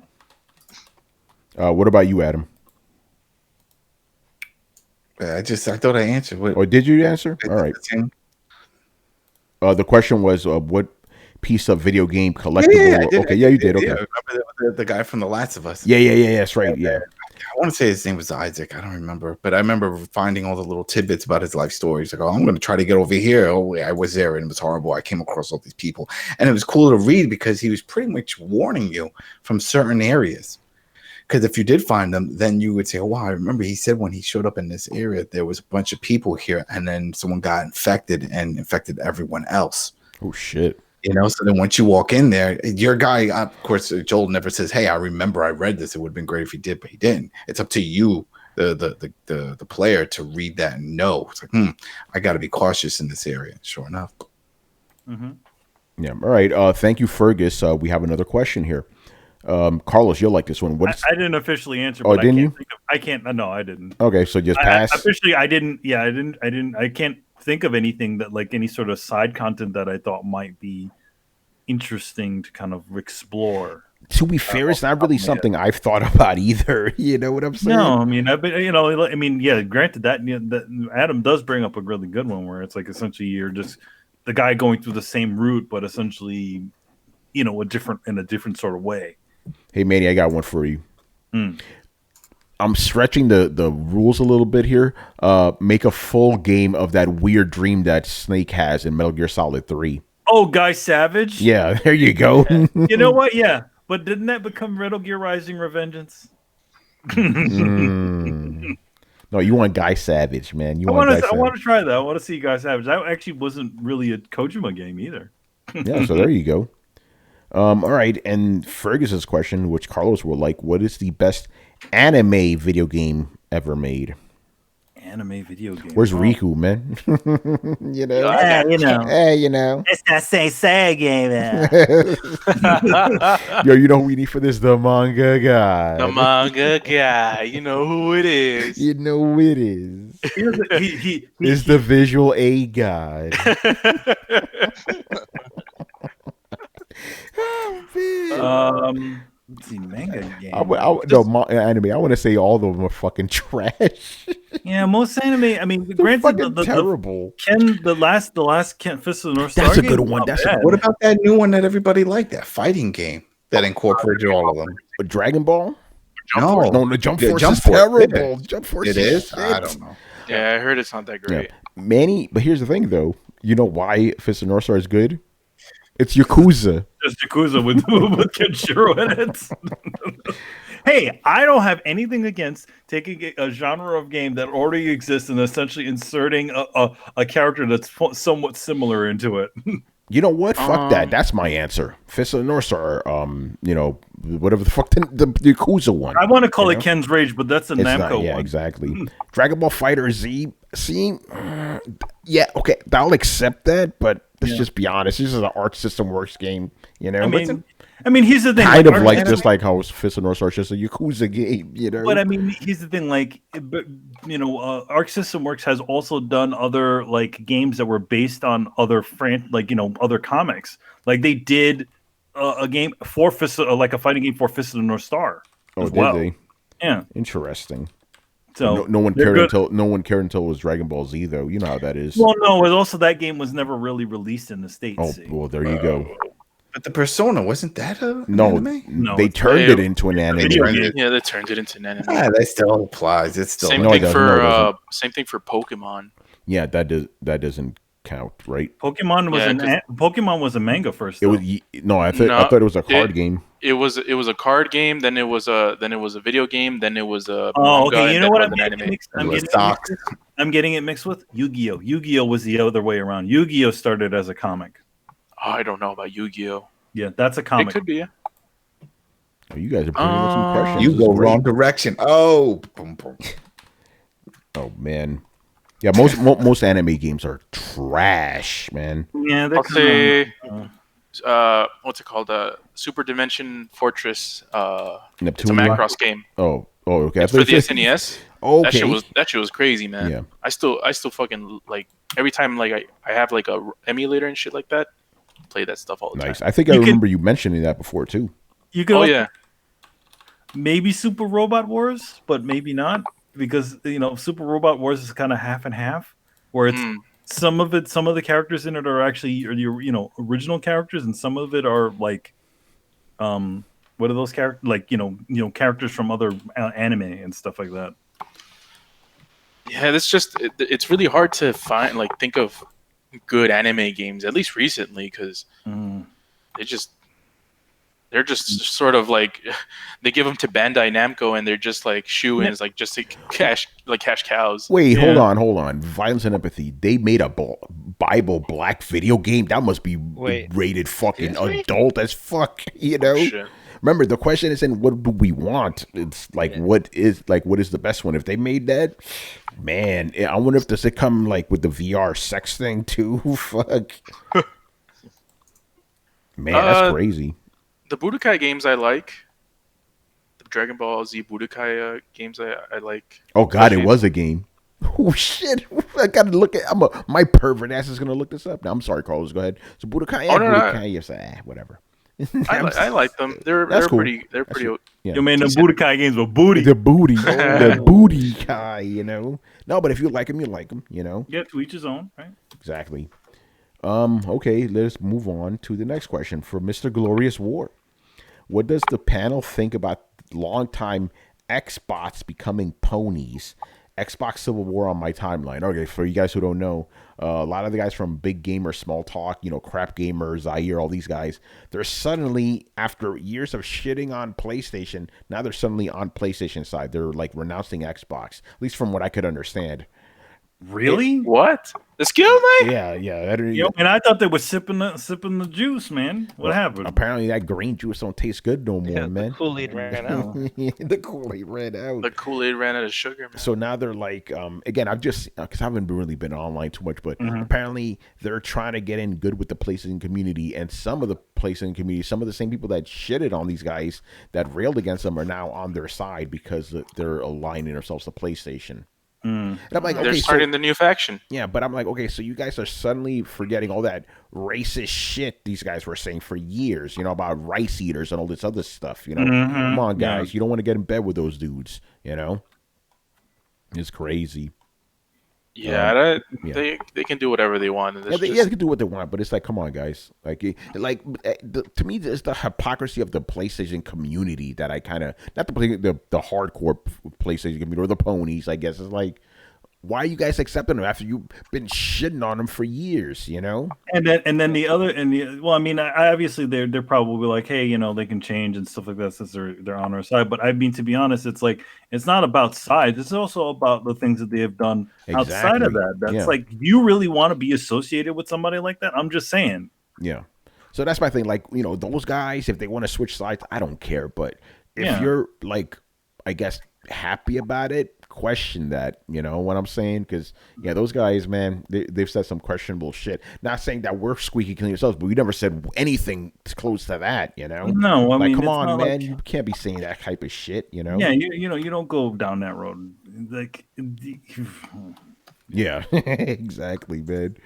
Speaker 1: What about you, Adam?
Speaker 3: I thought I answered.
Speaker 1: Or did you answer? All right. The question was, what piece of video game collectible? Yeah, you did. Okay.
Speaker 3: Yeah, remember the guy from The Last of Us?
Speaker 1: Yeah. That's right. Yeah.
Speaker 3: I want to say his name was Isaac. I don't remember, but I remember finding all the little tidbits about his life stories. Like, I'm going to try to get over here. Oh, I was there and it was horrible. I came across all these people, and it was cool to read because he was pretty much warning you from certain areas. Because if you did find them, then you would say, oh, wow, I remember he said when he showed up in this area, there was a bunch of people here, and then someone got infected and infected everyone else.
Speaker 1: Oh, shit.
Speaker 3: So then once you walk in there, your guy, of course, Joel never says, hey, I remember I read this. It would have been great if he did, but he didn't. It's up to you, the player, to read that and know. It's like, I got to be cautious in this area. Sure enough.
Speaker 2: Mm-hmm.
Speaker 1: Yeah. All right. Thank you, Fergus. We have another question here. Carlos, you'll like this one.
Speaker 2: I didn't officially answer.
Speaker 1: Oh, didn't you?
Speaker 2: I can't. No, I didn't.
Speaker 1: Okay, so just pass.
Speaker 2: Officially, I didn't. Yeah, I didn't. I can't think of anything that, like, any sort of side content that I thought might be interesting to kind of explore.
Speaker 1: To be fair, it's not really something I've thought about either. You know what I'm saying?
Speaker 2: No, I mean, yeah. Granted, that Adam does bring up a really good one where it's like essentially you're just the guy going through the same route, but essentially, in a different sort of way.
Speaker 1: Hey, Manny, I got one for you. I'm stretching the rules a little bit here. Make a full game of that weird dream that Snake has in Metal Gear Solid 3.
Speaker 2: Oh, Guy Savage?
Speaker 1: Yeah, there you go.
Speaker 2: Yeah. You know what? Yeah. But didn't that become Metal Gear Rising Revengeance?
Speaker 1: No, you want Guy Savage, man.
Speaker 2: I want to try that. I want to see Guy Savage. That actually wasn't really a Kojima game either.
Speaker 1: Yeah, so there you go. All right, and Fergus's question, which Carlos will like, what is the best anime video game ever made?
Speaker 2: Anime video game.
Speaker 1: Where's Riku, man? You know?
Speaker 2: Yeah, you know.
Speaker 1: Hey, you know.
Speaker 2: It's that say game.
Speaker 1: Yo, you know who we need for this? The manga guy.
Speaker 4: The manga guy. You know who it is.
Speaker 1: You know it is.
Speaker 2: he
Speaker 1: It's the visual aid guy. Oh, man.
Speaker 2: Let's see, manga game.
Speaker 1: Anime. I want to say all of them are fucking trash.
Speaker 2: Yeah, most anime. I mean,
Speaker 1: They're
Speaker 2: granted,
Speaker 1: fucking terrible.
Speaker 2: the last Ken Fist of the North Star.
Speaker 1: That's a
Speaker 2: game
Speaker 1: good
Speaker 2: was
Speaker 1: one.
Speaker 2: not
Speaker 1: That's
Speaker 2: bad.
Speaker 3: What about that new one that everybody liked? That fighting game that incorporated all of them.
Speaker 1: Dragon Ball?
Speaker 3: No,
Speaker 1: No, the Jump
Speaker 3: Yeah,
Speaker 1: Force
Speaker 3: Jump
Speaker 1: is
Speaker 3: Force,
Speaker 1: terrible.
Speaker 3: yeah.
Speaker 1: Jump Force
Speaker 3: It
Speaker 1: is
Speaker 3: is.
Speaker 1: shit.
Speaker 3: I don't know.
Speaker 4: Yeah, I heard it's not that great.
Speaker 1: Manny, but here's the thing, though. You know why Fist of North Star is good? It's Yakuza.
Speaker 2: Just Yakuza with Kenshiro in it. Hey, I don't have anything against taking a genre of game that already exists and essentially inserting a character that's somewhat similar into it.
Speaker 1: You know what? Fuck that. That's my answer. Fist of the North Star. You know, whatever the fuck the Yakuza one.
Speaker 2: I want to call it Ken's Rage, but that's a Namco
Speaker 1: Yeah,
Speaker 2: one.
Speaker 1: exactly. Dragon Ball Fighter Z. See, yeah, okay, I'll accept that, but let's just be honest. This is an Arc System Works game, you know.
Speaker 2: I mean, here's the thing.
Speaker 1: Kind of like just like how Fist of North Star is just a Yakuza game, you know.
Speaker 2: But I mean, here's the thing. Like, you know, Arc System Works has also done other like games that were based on other other comics. Like they did a game for like a fighting game for Fist of the North Star.
Speaker 1: Oh,
Speaker 2: as
Speaker 1: did
Speaker 2: well.
Speaker 1: they?
Speaker 2: Yeah.
Speaker 1: Interesting.
Speaker 2: So
Speaker 1: no one cared until it was Dragon Ball Z, though. You know how that is.
Speaker 2: Well, no, it also that game was never really released in the States.
Speaker 1: Oh, well, there you go.
Speaker 3: But the Persona, wasn't that an
Speaker 1: No,
Speaker 3: anime?
Speaker 1: they turned it into an anime.
Speaker 4: Yeah, they turned it into an anime.
Speaker 3: Yeah, that still applies. It's still
Speaker 4: Same thing for Pokemon.
Speaker 1: Yeah, that doesn't count, right?
Speaker 2: Pokemon was a manga first.
Speaker 1: It was I thought it was a card game.
Speaker 4: It was a card game. Then it was a video game. Then it was a
Speaker 2: okay. You know what I'm getting it mixed with? Yu-Gi-Oh. Yu-Gi-Oh was the other way around. Yu-Gi-Oh started as a comic.
Speaker 4: Oh, I don't know about Yu-Gi-Oh.
Speaker 2: Yeah, that's a comic.
Speaker 4: It could be. Yeah.
Speaker 1: Oh, you guys are putting in some questions.
Speaker 3: You go wrong direction. Oh, boom, boom.
Speaker 1: Oh man. Yeah, most anime games are trash, man.
Speaker 2: Yeah,
Speaker 4: I'll say, what's it called? Super Dimension Fortress. It's a Macross game.
Speaker 1: Oh, okay.
Speaker 4: It's for the SNES.
Speaker 1: Okay.
Speaker 4: That shit was crazy, man.
Speaker 1: Yeah.
Speaker 4: I still fucking like every time like I have like a emulator and shit like that. Play that stuff all the time.
Speaker 1: I think I remember you mentioning that before too.
Speaker 2: You could.
Speaker 4: Oh yeah.
Speaker 2: Maybe Super Robot Wars, but maybe not. Because Super Robot Wars is kind of half and half, where it's some of the characters in it are actually original characters, and some of it are like, what are those characters like? Characters from other anime and stuff like that.
Speaker 4: Yeah, it's really hard to think of good anime games, at least recently, because they're just sort of like they give them to Bandai Namco and they're just like shoe-ins, like just to cash cows.
Speaker 1: Wait, hold on. Violence and Empathy. They made a Bible Black video game. That must be rated fucking adult as fuck.
Speaker 4: Shit.
Speaker 1: Remember, the question isn't what do we want. It's like what is the best one? If they made that, man, I wonder if does it come like with the VR sex thing too? Fuck. Man, that's crazy.
Speaker 4: The Budokai games I like. The Dragon Ball Z Budokai games I like.
Speaker 1: Oh God, it was a game. Oh shit! I gotta look at. My pervert ass is gonna look this up now. I'm sorry, Carlos. Go ahead. So Budokai, Budokai. Yes, whatever.
Speaker 4: I like them. They're
Speaker 1: cool.
Speaker 4: pretty. They're pretty.
Speaker 2: You mean the Budokai games with booty?
Speaker 1: The booty, the booty kai. No, but if you like them, you like them.
Speaker 2: Yeah, to each his own, right?
Speaker 1: Exactly. Okay, let's move on to the next question for Mr. Glorious War. What does the panel think about longtime Xbots becoming ponies? Xbox Civil War on my timeline. Okay, for you guys who don't know, a lot of the guys from Big Gamer, Small Talk, Crap Gamer, Zaire, all these guys, they're suddenly, after years of shitting on PlayStation, now they're suddenly on PlayStation side. They're like renouncing Xbox, at least from what I could understand.
Speaker 2: Really?
Speaker 4: What? Excuse me.
Speaker 1: Yeah.
Speaker 2: And I thought they were sipping the juice, man. What happened?
Speaker 1: Apparently, that green juice don't taste good no more, man.
Speaker 6: The Kool-Aid ran out.
Speaker 1: The Kool-Aid ran out.
Speaker 4: The Kool-Aid ran out of sugar, man.
Speaker 1: So now they're like, again, I've just because I haven't really been online too much, but apparently they're trying to get in good with the PlayStation community, and some of the PlayStation community, some of the same people that shitted on these guys that railed against them are now on their side because they're aligning themselves to PlayStation. And I'm like,
Speaker 4: they're starting the new faction.
Speaker 1: Yeah, but I'm like, okay, so you guys are suddenly forgetting all that racist shit these guys were saying for years, about rice eaters and all this other stuff, Come on, guys. You don't want to get in bed with those dudes, It's crazy.
Speaker 4: Yeah, they can do whatever they want.
Speaker 1: They can do what they want, but it's like, come on, guys. To me, it's the hypocrisy of the PlayStation community that I kind of not the hardcore PlayStation community or the ponies. I guess it's like, why are you guys accepting them after you've been shitting on them for years? And
Speaker 2: then the other obviously they're probably like, hey, they can change and stuff like that since they're on our side. But I mean, to be honest, it's like it's not about sides. It's also about the things that they have done outside of that. That's like, you really want to be associated with somebody like that? I'm just saying.
Speaker 1: Yeah. So that's my thing. Like, those guys, if they want to switch sides, I don't care. But if you're like, I guess, happy about it, question that, what I'm saying? Because those guys, man, they've said some questionable shit. Not saying that we're squeaky clean ourselves, but we never said anything close to that.
Speaker 2: No, I mean,
Speaker 1: come on, man, you can't be saying that type of shit.
Speaker 2: Yeah, you don't go down that road. Like,
Speaker 1: yeah, exactly, man.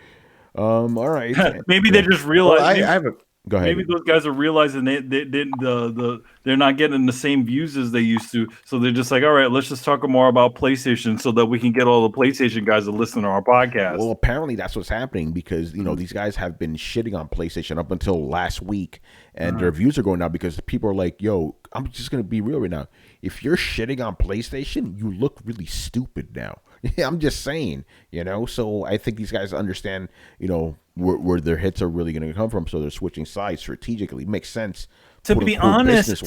Speaker 1: All right.
Speaker 2: Maybe they just realize.
Speaker 3: Well, I have a.
Speaker 1: Go ahead.
Speaker 2: Maybe those guys are realizing they're not getting the same views as they used to, so they're just like, all right, let's just talk more about PlayStation so that we can get all the PlayStation guys to listen to our podcast.
Speaker 1: Well, apparently that's what's happening because these guys have been shitting on PlayStation up until last week, and their views are going down because people are like, yo, I'm just gonna be real right now. If you're shitting on PlayStation, you look really stupid now. I'm just saying, So I think these guys understand, where their hits are really going to come from. So they're switching sides strategically. Makes sense.
Speaker 2: To be honest,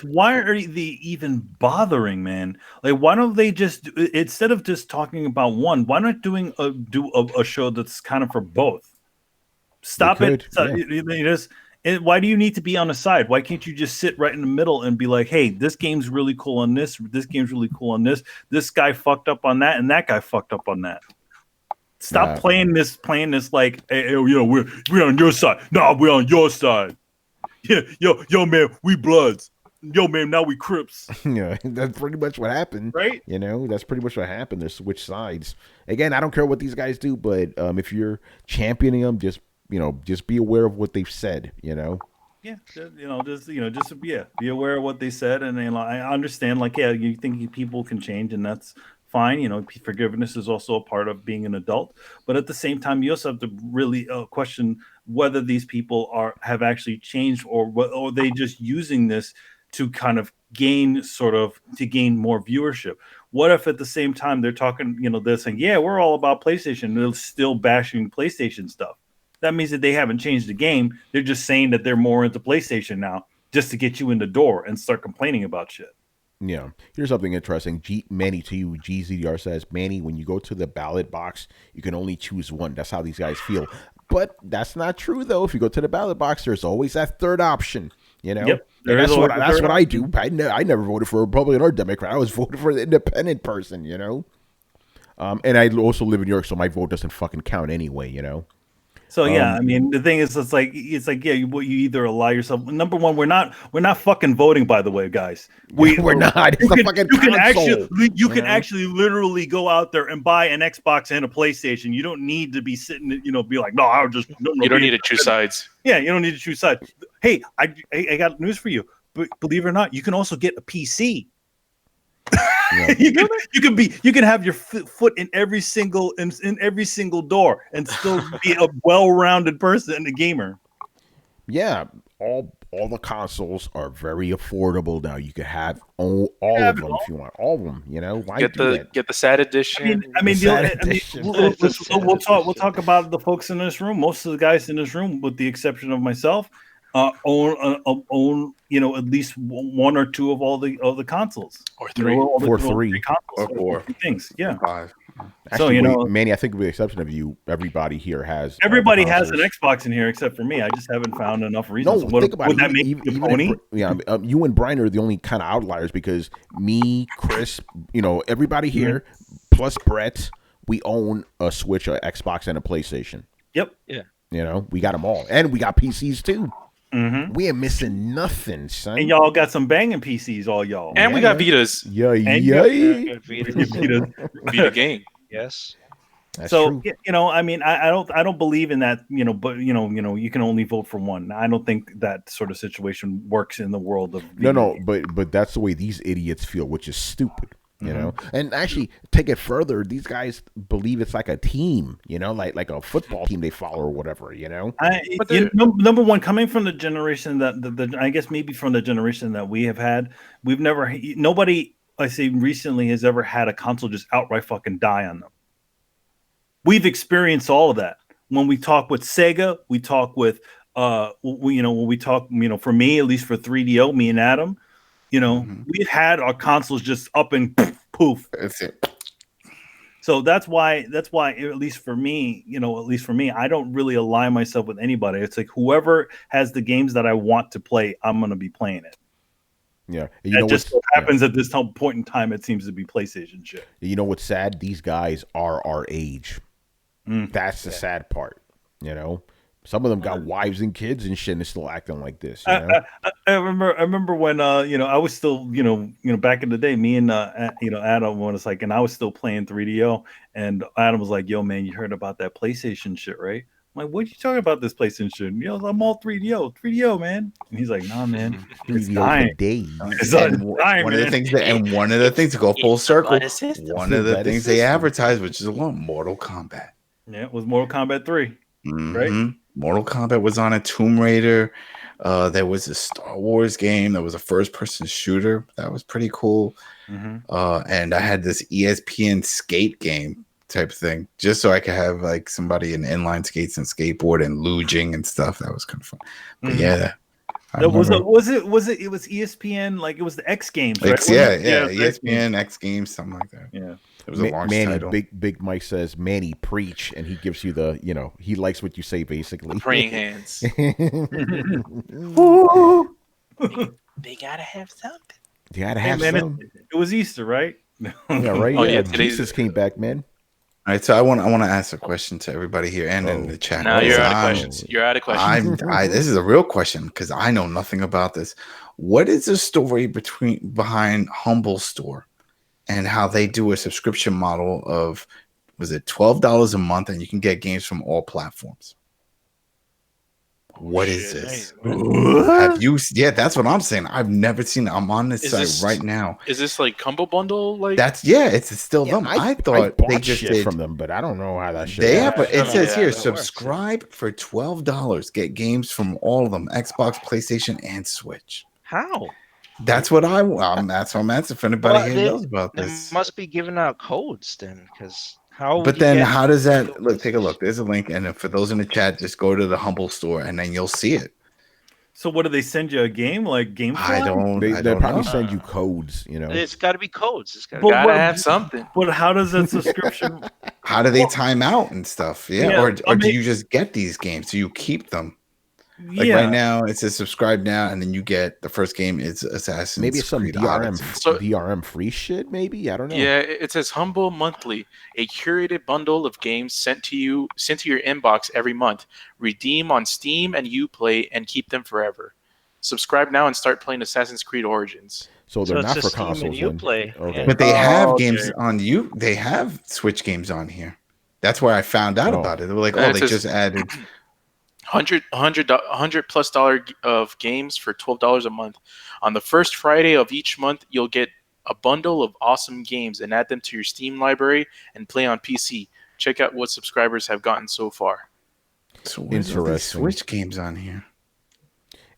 Speaker 2: why are they even bothering, man? Like, why don't they just, instead of just talking about one, why not do a show that's kind of for both? Stop it. Why do you need to be on a side? Why can't you just sit right in the middle and be like, hey, this game's really cool on this. This game's really cool on this. This guy fucked up on that, and that guy fucked up on that. Stop playing this like, hey, we're on your side. No, we're on your side. Yeah, yo, man, we Bloods. Yo, man, now we Crips.
Speaker 1: Yeah, that's pretty much what happened.
Speaker 2: Right?
Speaker 1: That's pretty much what happened. They switch sides. Again, I don't care what these guys do, but if you're championing them, just be aware of what they've said,
Speaker 2: Yeah, be aware of what they said, and I understand, like, you think people can change, and that's fine. Forgiveness is also a part of being an adult, but at the same time, you also have to really question whether these people have actually changed, or they just using this to kind of gain more viewership. What if at the same time they're talking, they're saying, yeah, we're all about PlayStation, and they're still bashing PlayStation stuff? That means that they haven't changed the game. They're just saying that they're more into PlayStation now just to get you in the door and start complaining about shit.
Speaker 1: Yeah. Here's something interesting. Manny to you, GZDR says, Manny, when you go to the ballot box, you can only choose one. That's how these guys feel. But that's not true, though. If you go to the ballot box, there's always that third option,
Speaker 2: Yep.
Speaker 1: That's what I do. I never voted for a Republican or Democrat. I was voting for the independent person, And I also live in New York, so my vote doesn't fucking count anyway,
Speaker 2: So I mean, the thing is, it's like yeah, you either allow yourself. Number one, we're not fucking voting, by the way, guys.
Speaker 1: We're not. It's a fucking console.
Speaker 2: You can actually literally go out there and buy an Xbox and a PlayStation. You don't need to be sitting, be like, no, I'll just.
Speaker 4: You don't need to choose sides.
Speaker 2: Yeah, you don't need to choose sides. Hey, I got news for you. But believe it or not, you can also get a PC. Yeah. you can have your foot in every single door and still be a well-rounded person and a gamer.
Speaker 1: Yeah, all the consoles are very affordable now. You can have all of them if you want. All of them, Why
Speaker 4: get the SAT edition?
Speaker 2: We'll talk about the folks in this room. Most of the guys in this room, with the exception of myself, own at least one or two of all the consoles,
Speaker 4: or three,
Speaker 2: three
Speaker 1: consoles,
Speaker 3: or four
Speaker 2: things. Yeah,
Speaker 3: 5.
Speaker 1: Actually,
Speaker 2: you
Speaker 1: wait,
Speaker 2: know,
Speaker 1: Manny, I think with the exception of you, everybody here has
Speaker 2: everybody has an
Speaker 1: consoles.
Speaker 2: Xbox in here except for me. I just haven't found enough reasons.
Speaker 1: No,
Speaker 2: What,
Speaker 1: think about
Speaker 2: would
Speaker 1: it.
Speaker 2: that make you a pony?
Speaker 1: You and Brian are the only kind of outliers because me, Chris, everybody here, plus Brett, we own a Switch, a Xbox, and a PlayStation.
Speaker 2: Yep.
Speaker 6: Yeah.
Speaker 1: We got them all, and we got PCs too.
Speaker 2: Mm-hmm.
Speaker 1: We ain't missing nothing, son.
Speaker 2: And y'all got some banging PCs, all y'all.
Speaker 4: And we got Vitas.
Speaker 1: Yeah.
Speaker 4: Vita game.
Speaker 6: Yes.
Speaker 1: That's
Speaker 2: so
Speaker 1: true.
Speaker 2: I mean, I don't believe in that. But you can only vote for one. I don't think that sort of situation works in the world of
Speaker 1: No, but that's the way these idiots feel, which is stupid. And actually take it further. These guys believe it's like a team, like a football team they follow or whatever,
Speaker 2: Number one, coming from the generation that I guess maybe from the generation that we have had, nobody I say recently has ever had a console just outright fucking die on them. We've experienced all of that. When we talk with Sega, we talk with when we talk, for me, at least for 3DO, me and Adam, we've had our consoles just up and poof.
Speaker 3: That's it.
Speaker 2: So that's why at least for me, I don't really align myself with anybody. It's like whoever has the games that I want to play, I'm going to be playing it.
Speaker 1: Yeah.
Speaker 2: It just so happens at this point in time, it seems to be PlayStation shit.
Speaker 1: You know what's sad? These guys are our age. That's the sad part. Some of them got wives and kids and shit and they're still acting like this.
Speaker 2: I remember when I was still back in the day, me and Adam was like, and I was still playing 3DO, and Adam was like, "Yo, man, you heard about that PlayStation shit, right?" I'm like, "What are you talking about this PlayStation shit?" I'm all 3DO, man. And he's like, "Nah, man, it's dying." It's dying,
Speaker 3: one of the things to go full circle. One of the things they advertised, which is Mortal Kombat.
Speaker 2: Yeah, it was Mortal Kombat 3, right?
Speaker 3: Mortal Kombat was on a Tomb Raider. There was a Star Wars game that was a first-person shooter. That was pretty cool. And I had this ESPN skate game type thing, just so I could have like somebody in inline skates and skateboard and luging and stuff. That was kind of fun. But
Speaker 2: it was ESPN, like it was the X Games, right?
Speaker 3: ESPN X Games, something like that.
Speaker 2: Yeah.
Speaker 3: It was a launch
Speaker 1: Manny,
Speaker 3: title.
Speaker 1: Big Mike says, Manny, preach, and he gives you the, he likes what you say, basically.
Speaker 4: The praying hands. They gotta have something.
Speaker 1: You gotta have something.
Speaker 2: It was Easter, right?
Speaker 1: Yeah, right.
Speaker 4: Oh, yeah,
Speaker 1: Jesus came back, man.
Speaker 3: All right, so I want to ask a question to everybody here and in the chat.
Speaker 4: Now you're out of questions. You're out of questions.
Speaker 3: This is a real question because I know nothing about this. What is the story behind Humble Store and how they do a subscription model of, was it $12 a month and you can get games from all platforms? What is this? Have you? Yeah, that's what I'm saying. I've never seen it. I'm on this site right now.
Speaker 4: Is this like combo bundle? Like
Speaker 3: it's still them. I thought they just
Speaker 1: did from them, but I don't know how that shit.
Speaker 3: They have, it says here, subscribe for $12. Get games from all of them: Xbox, PlayStation, and Switch.
Speaker 6: How?
Speaker 3: That's what that's what I'm asking. If anybody here knows about this,
Speaker 6: they must be giving out codes then, because. How
Speaker 3: does that look? Take a look. There's a link, and for those in the chat, just go to the Humble Store, and then you'll see it.
Speaker 2: So, what do they send you a game like Game?
Speaker 3: I don't.
Speaker 1: They probably send you codes.
Speaker 6: It's got to be codes. It's
Speaker 4: gotta have something.
Speaker 2: But how does that subscription?
Speaker 3: How do they time out and stuff? Yeah, or do you just get these games? Do you keep them? Like right now, it says subscribe now, and then you get the first game is Assassin's Creed.
Speaker 1: Maybe it's some DRM free shit. Maybe I don't know.
Speaker 4: Yeah, it says Humble Monthly, a curated bundle of games sent to your inbox every month. Redeem on Steam and Uplay and keep them forever. Subscribe now and start playing Assassin's Creed Origins.
Speaker 1: So they're not for consoles.
Speaker 6: Okay.
Speaker 3: But they have games on you. They have Switch games on here. That's where I found out about it. They were like, they just added.
Speaker 4: $100+ of games for $12 a month. On the first Friday of each month, you'll get a bundle of awesome games and add them to your Steam library and play on PC. Check out what subscribers have gotten so far.
Speaker 3: So interesting. Switch games on here.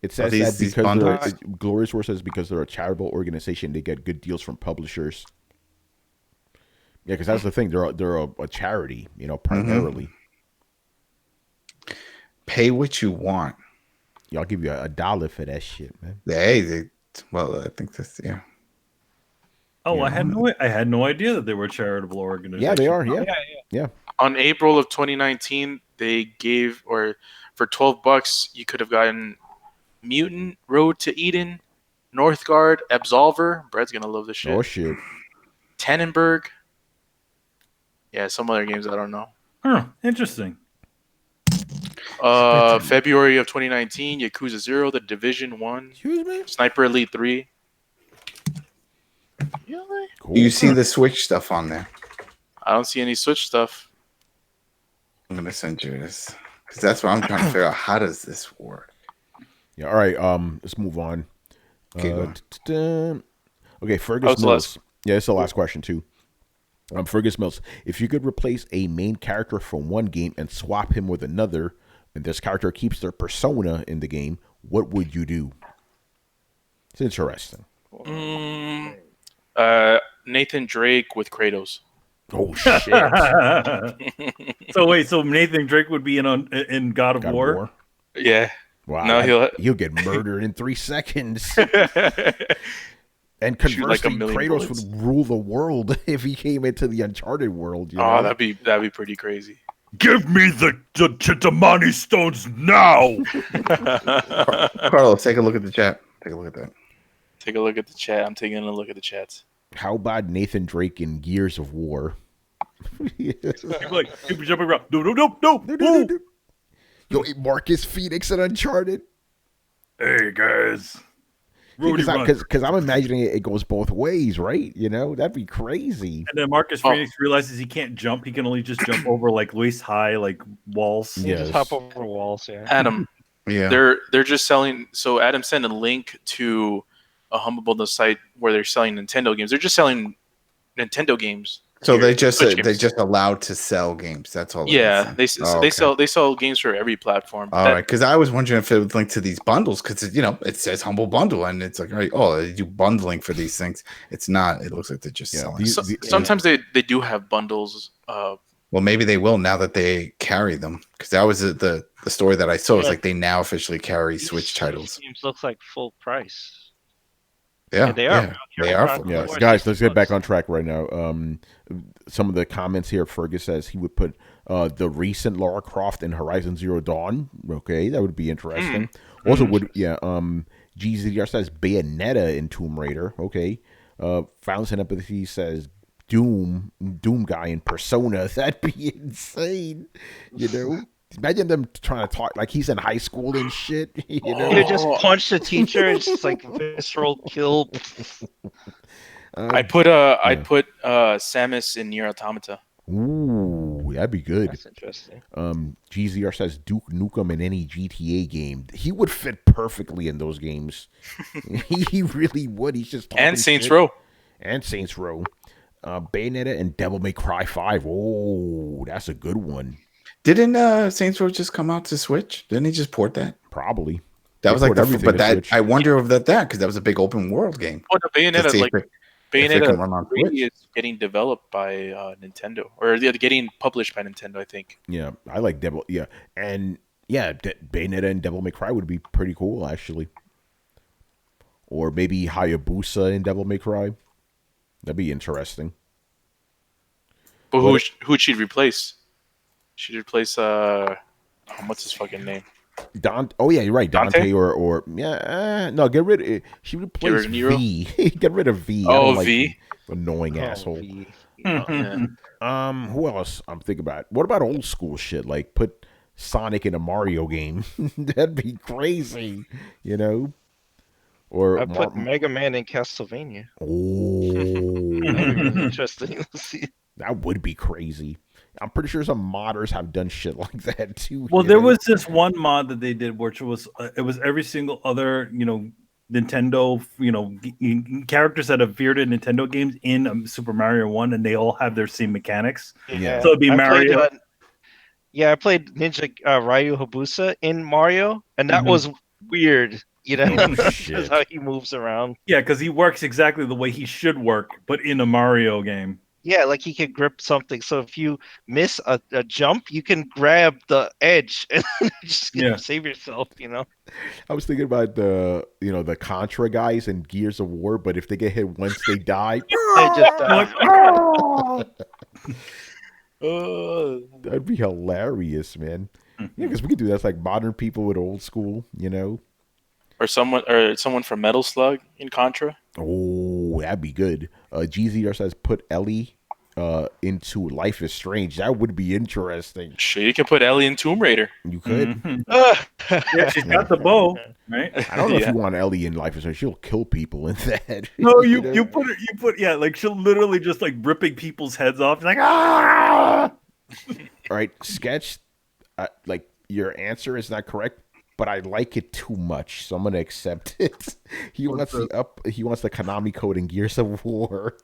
Speaker 1: It says that because Glorious War says because they're a charitable organization, they get good deals from publishers. Yeah, because that's the thing. They're a charity, primarily.
Speaker 3: Pay what you want.
Speaker 1: Y'all give you $1 for that shit, man.
Speaker 3: I think that's
Speaker 2: Oh,
Speaker 1: Yeah.
Speaker 2: I had no idea that they were a charitable organization.
Speaker 1: Yeah, they are.
Speaker 6: Oh,
Speaker 1: Yeah.
Speaker 4: On April of 2019, they gave, or for $12, you could have gotten Mutant, Road to Eden, Northgard, Absolver. Brad's gonna love this shit.
Speaker 1: Oh shit.
Speaker 4: Tannenberg. Yeah, some other games I don't know.
Speaker 2: Huh, interesting.
Speaker 4: February of 2019, Yakuza 0, The Division 1,
Speaker 1: Excuse me.
Speaker 4: Sniper Elite 3.
Speaker 6: really?
Speaker 1: Cool.
Speaker 3: Do you see the Switch stuff on there?
Speaker 4: I don't see any Switch stuff.
Speaker 3: I'm gonna send you this because that's what I'm trying to figure out. How does this work?
Speaker 1: Yeah. All right. Let's move on.
Speaker 3: Keep going.
Speaker 1: Okay, Fergus
Speaker 4: That was the
Speaker 1: Mills. Yeah, it's the last question too. Fergus Mills. If you could replace a main character from one game and swap him with another, and this character keeps their persona in the game, what would you do? It's interesting.
Speaker 4: Nathan Drake with Kratos.
Speaker 1: Oh shit!
Speaker 2: So wait, so Nathan Drake would be in God of War?
Speaker 4: Yeah.
Speaker 1: Wow.
Speaker 4: No,
Speaker 1: he'll get murdered in 3 seconds. And
Speaker 4: Shoot like a
Speaker 1: conversely,
Speaker 4: million
Speaker 1: Kratos
Speaker 4: bullets.
Speaker 1: would rule the world if he came into the Uncharted world. You know?
Speaker 4: Oh, that'd be pretty crazy.
Speaker 2: Give me the Chitamani stones now!
Speaker 3: Carlos, take a look at the chat. Take a look at that.
Speaker 4: Take a look at the chat. I'm taking a look at the chats.
Speaker 1: How about Nathan Drake in Gears of War?
Speaker 2: Like, keep jumping around. No.
Speaker 1: Yo, Marcus Phoenix in Uncharted.
Speaker 2: Hey guys. Rudy runs.
Speaker 1: Because I'm imagining it goes both ways, right? You know, that'd be crazy.
Speaker 2: And then Marcus Phoenix realizes he can't jump. He can only just jump over like waist high, like walls.
Speaker 6: You just
Speaker 1: Yes.
Speaker 6: hop over walls, yeah.
Speaker 4: Adam,
Speaker 3: Yeah.
Speaker 4: they're just selling. So Adam sent a link to a Humble Bundle site where they're selling Nintendo games. They're just selling Nintendo games.
Speaker 3: So
Speaker 4: here,
Speaker 3: they just
Speaker 4: Switch
Speaker 3: they
Speaker 4: games.
Speaker 3: just allowed to sell games. That's all.
Speaker 4: Yeah,
Speaker 3: they
Speaker 4: they sell games for every platform.
Speaker 3: All right, because I was wondering if it would link to these bundles because it says Humble Bundle and it's like, right, oh, they do bundling for these things. It's not. It looks like they're just selling.
Speaker 4: Sometimes they do have bundles.
Speaker 3: Well, maybe they will now that they carry them because that was the story that I saw. It's
Speaker 6: Yeah.
Speaker 3: like they now officially carry Switch
Speaker 6: These
Speaker 3: titles.
Speaker 6: games look like full price.
Speaker 3: Yeah,
Speaker 6: they are.
Speaker 3: yeah, they are.
Speaker 6: Carry
Speaker 1: Yeah,
Speaker 6: Of course,
Speaker 1: guys, let's get
Speaker 6: $60.
Speaker 1: back on track right now. Some of the comments here. Fergus says he would put the recent Lara Croft in Horizon Zero Dawn. Okay, that would be interesting. Also, GZR says Bayonetta in Tomb Raider. Okay, Fountain Empathy says Doom guy in Persona. That'd be insane. You know. Imagine them trying to talk like he's in high school and shit. You know,
Speaker 6: You just punch the teacher. It's just like visceral kill.
Speaker 4: I'd put Samus in Nier Automata.
Speaker 1: Ooh, that'd be good.
Speaker 6: That's interesting.
Speaker 1: GZR says Duke Nukem in any GTA game. He would fit perfectly in those games. He really would. He's just talking
Speaker 4: And Saints
Speaker 1: shit.
Speaker 4: Row.
Speaker 1: And Saints Row. Bayonetta and Devil May Cry 5. Oh, that's a good one.
Speaker 3: Didn't Saints Row just come out to Switch? Didn't he just port that?
Speaker 1: Probably.
Speaker 3: That
Speaker 1: They
Speaker 3: was like
Speaker 1: port everything
Speaker 3: but
Speaker 1: to
Speaker 3: that
Speaker 1: Switch.
Speaker 3: I wonder if that because that was a big open world game.
Speaker 4: Oh, no,
Speaker 3: To see
Speaker 4: Bayonetta, like
Speaker 3: if it can run on
Speaker 4: Bayonetta 3
Speaker 3: Switch.
Speaker 4: is getting developed by Nintendo, or getting published by Nintendo, I think.
Speaker 1: Yeah, I like Devil. Yeah, and yeah, Bayonetta and Devil May Cry would be pretty cool, actually. Or maybe Hayabusa in Devil May Cry. That'd be interesting.
Speaker 4: But who'd she replace? She'd replace what's his fucking name?
Speaker 1: Oh yeah, you're right. Dante,
Speaker 4: Dante?
Speaker 1: or no, get rid of. She replaced
Speaker 4: rid of Nero?
Speaker 1: V. Get rid of V. I
Speaker 4: Oh,
Speaker 1: don't like
Speaker 4: V?
Speaker 1: the annoying
Speaker 6: Oh,
Speaker 1: asshole.
Speaker 6: V.
Speaker 4: Yeah.
Speaker 1: Who else? I'm thinking about. What about old school shit? Like put Sonic in a Mario game. That'd be crazy, you know. Or
Speaker 6: I put Mega Man in Castlevania.
Speaker 1: oh,
Speaker 6: That'd be really interesting to see.
Speaker 1: that would be crazy. I'm pretty sure some modders have done shit like that too.
Speaker 2: Well,
Speaker 1: you
Speaker 2: there
Speaker 1: know?
Speaker 2: was this one mod that they did, which was it was every single other Nintendo characters that appeared in Nintendo games in Super Mario 1, and they all have their same mechanics.
Speaker 1: Yeah.
Speaker 2: So it'd be
Speaker 6: I
Speaker 2: Mario.
Speaker 6: I played Ninja Ryu Hayabusa in Mario, and that was weird.
Speaker 1: Shit.
Speaker 6: That's how he moves around.
Speaker 2: Yeah, because he works exactly the way he should work, but in a Mario game.
Speaker 6: Yeah, like he can grip something. So if you miss a jump, you can grab the edge and just save yourself.
Speaker 1: I was thinking about the Contra guys in Gears of War, but if they get hit once, they die.
Speaker 6: They just die.
Speaker 1: That'd be hilarious, man. Yeah, because we could do that. It's like modern people with old school,
Speaker 4: Or someone from Metal Slug in Contra.
Speaker 1: Oh, that'd be good. GZR says put Ellie into Life is Strange. That would be interesting.
Speaker 4: Sure, you can put Ellie in Tomb Raider.
Speaker 1: You could.
Speaker 2: Yeah, she's got the bow, right?
Speaker 1: I don't know if you want Ellie in Life is Strange. She'll kill people in that.
Speaker 2: No, you put like she'll literally just like ripping people's heads off. Like ah.
Speaker 1: All right, Sketch. Like your answer is not correct, but I like it too much, so I'm gonna accept it. He wants the Konami code in Gears of War.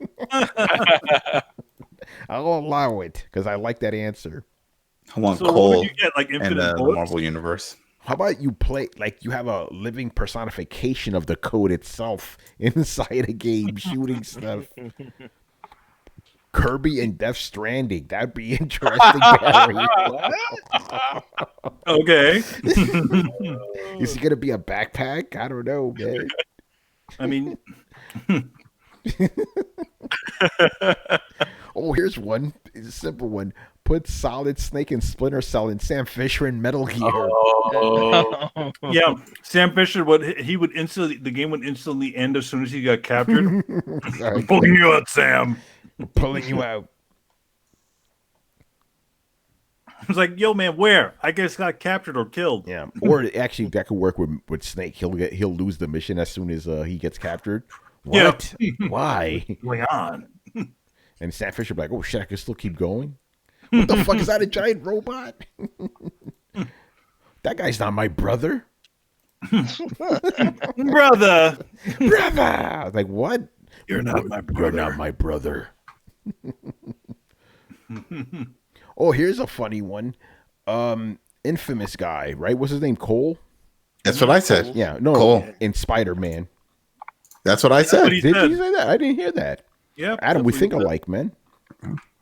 Speaker 1: I'll allow it because I like that answer.
Speaker 3: I want Cole
Speaker 2: you get, like,
Speaker 3: in the Marvel universe.
Speaker 1: How about you play like you have a living personification of the code itself inside a game, shooting stuff? Kirby and Death Stranding. That'd be interesting, Barry.
Speaker 2: Okay.
Speaker 1: Is he gonna be a backpack? I don't know, man.
Speaker 2: I mean,
Speaker 1: oh, here's one. It's a simple one. Put Solid Snake and Splinter Cell in Sam Fisher and Metal Gear.
Speaker 4: Oh.
Speaker 2: Yeah, Sam Fisher the game would instantly end as soon as he got captured. I'm pulling you out, Sam.
Speaker 1: We're pulling you out.
Speaker 2: It's like, yo, man, where? I guess got captured or killed.
Speaker 1: Yeah, or actually that could work with Snake. He'll lose the mission as soon as he gets captured. What?
Speaker 2: Yeah.
Speaker 1: Why?
Speaker 2: What's going on?
Speaker 1: And Sam Fisher be like, oh shit, I can still keep going. What the fuck is that? A giant robot? That guy's not my brother.
Speaker 2: Brother.
Speaker 1: Like what?
Speaker 2: You're not my brother.
Speaker 1: You're not my brother. Oh, here's a funny one. Infamous guy, right? What's his name? Cole?
Speaker 3: That's what I said.
Speaker 1: Yeah, no,
Speaker 3: Cole.
Speaker 1: In Spider-Man.
Speaker 3: That's what I said.
Speaker 1: Did you say that? I didn't hear that.
Speaker 2: Yeah,
Speaker 1: Adam, we think alike, man.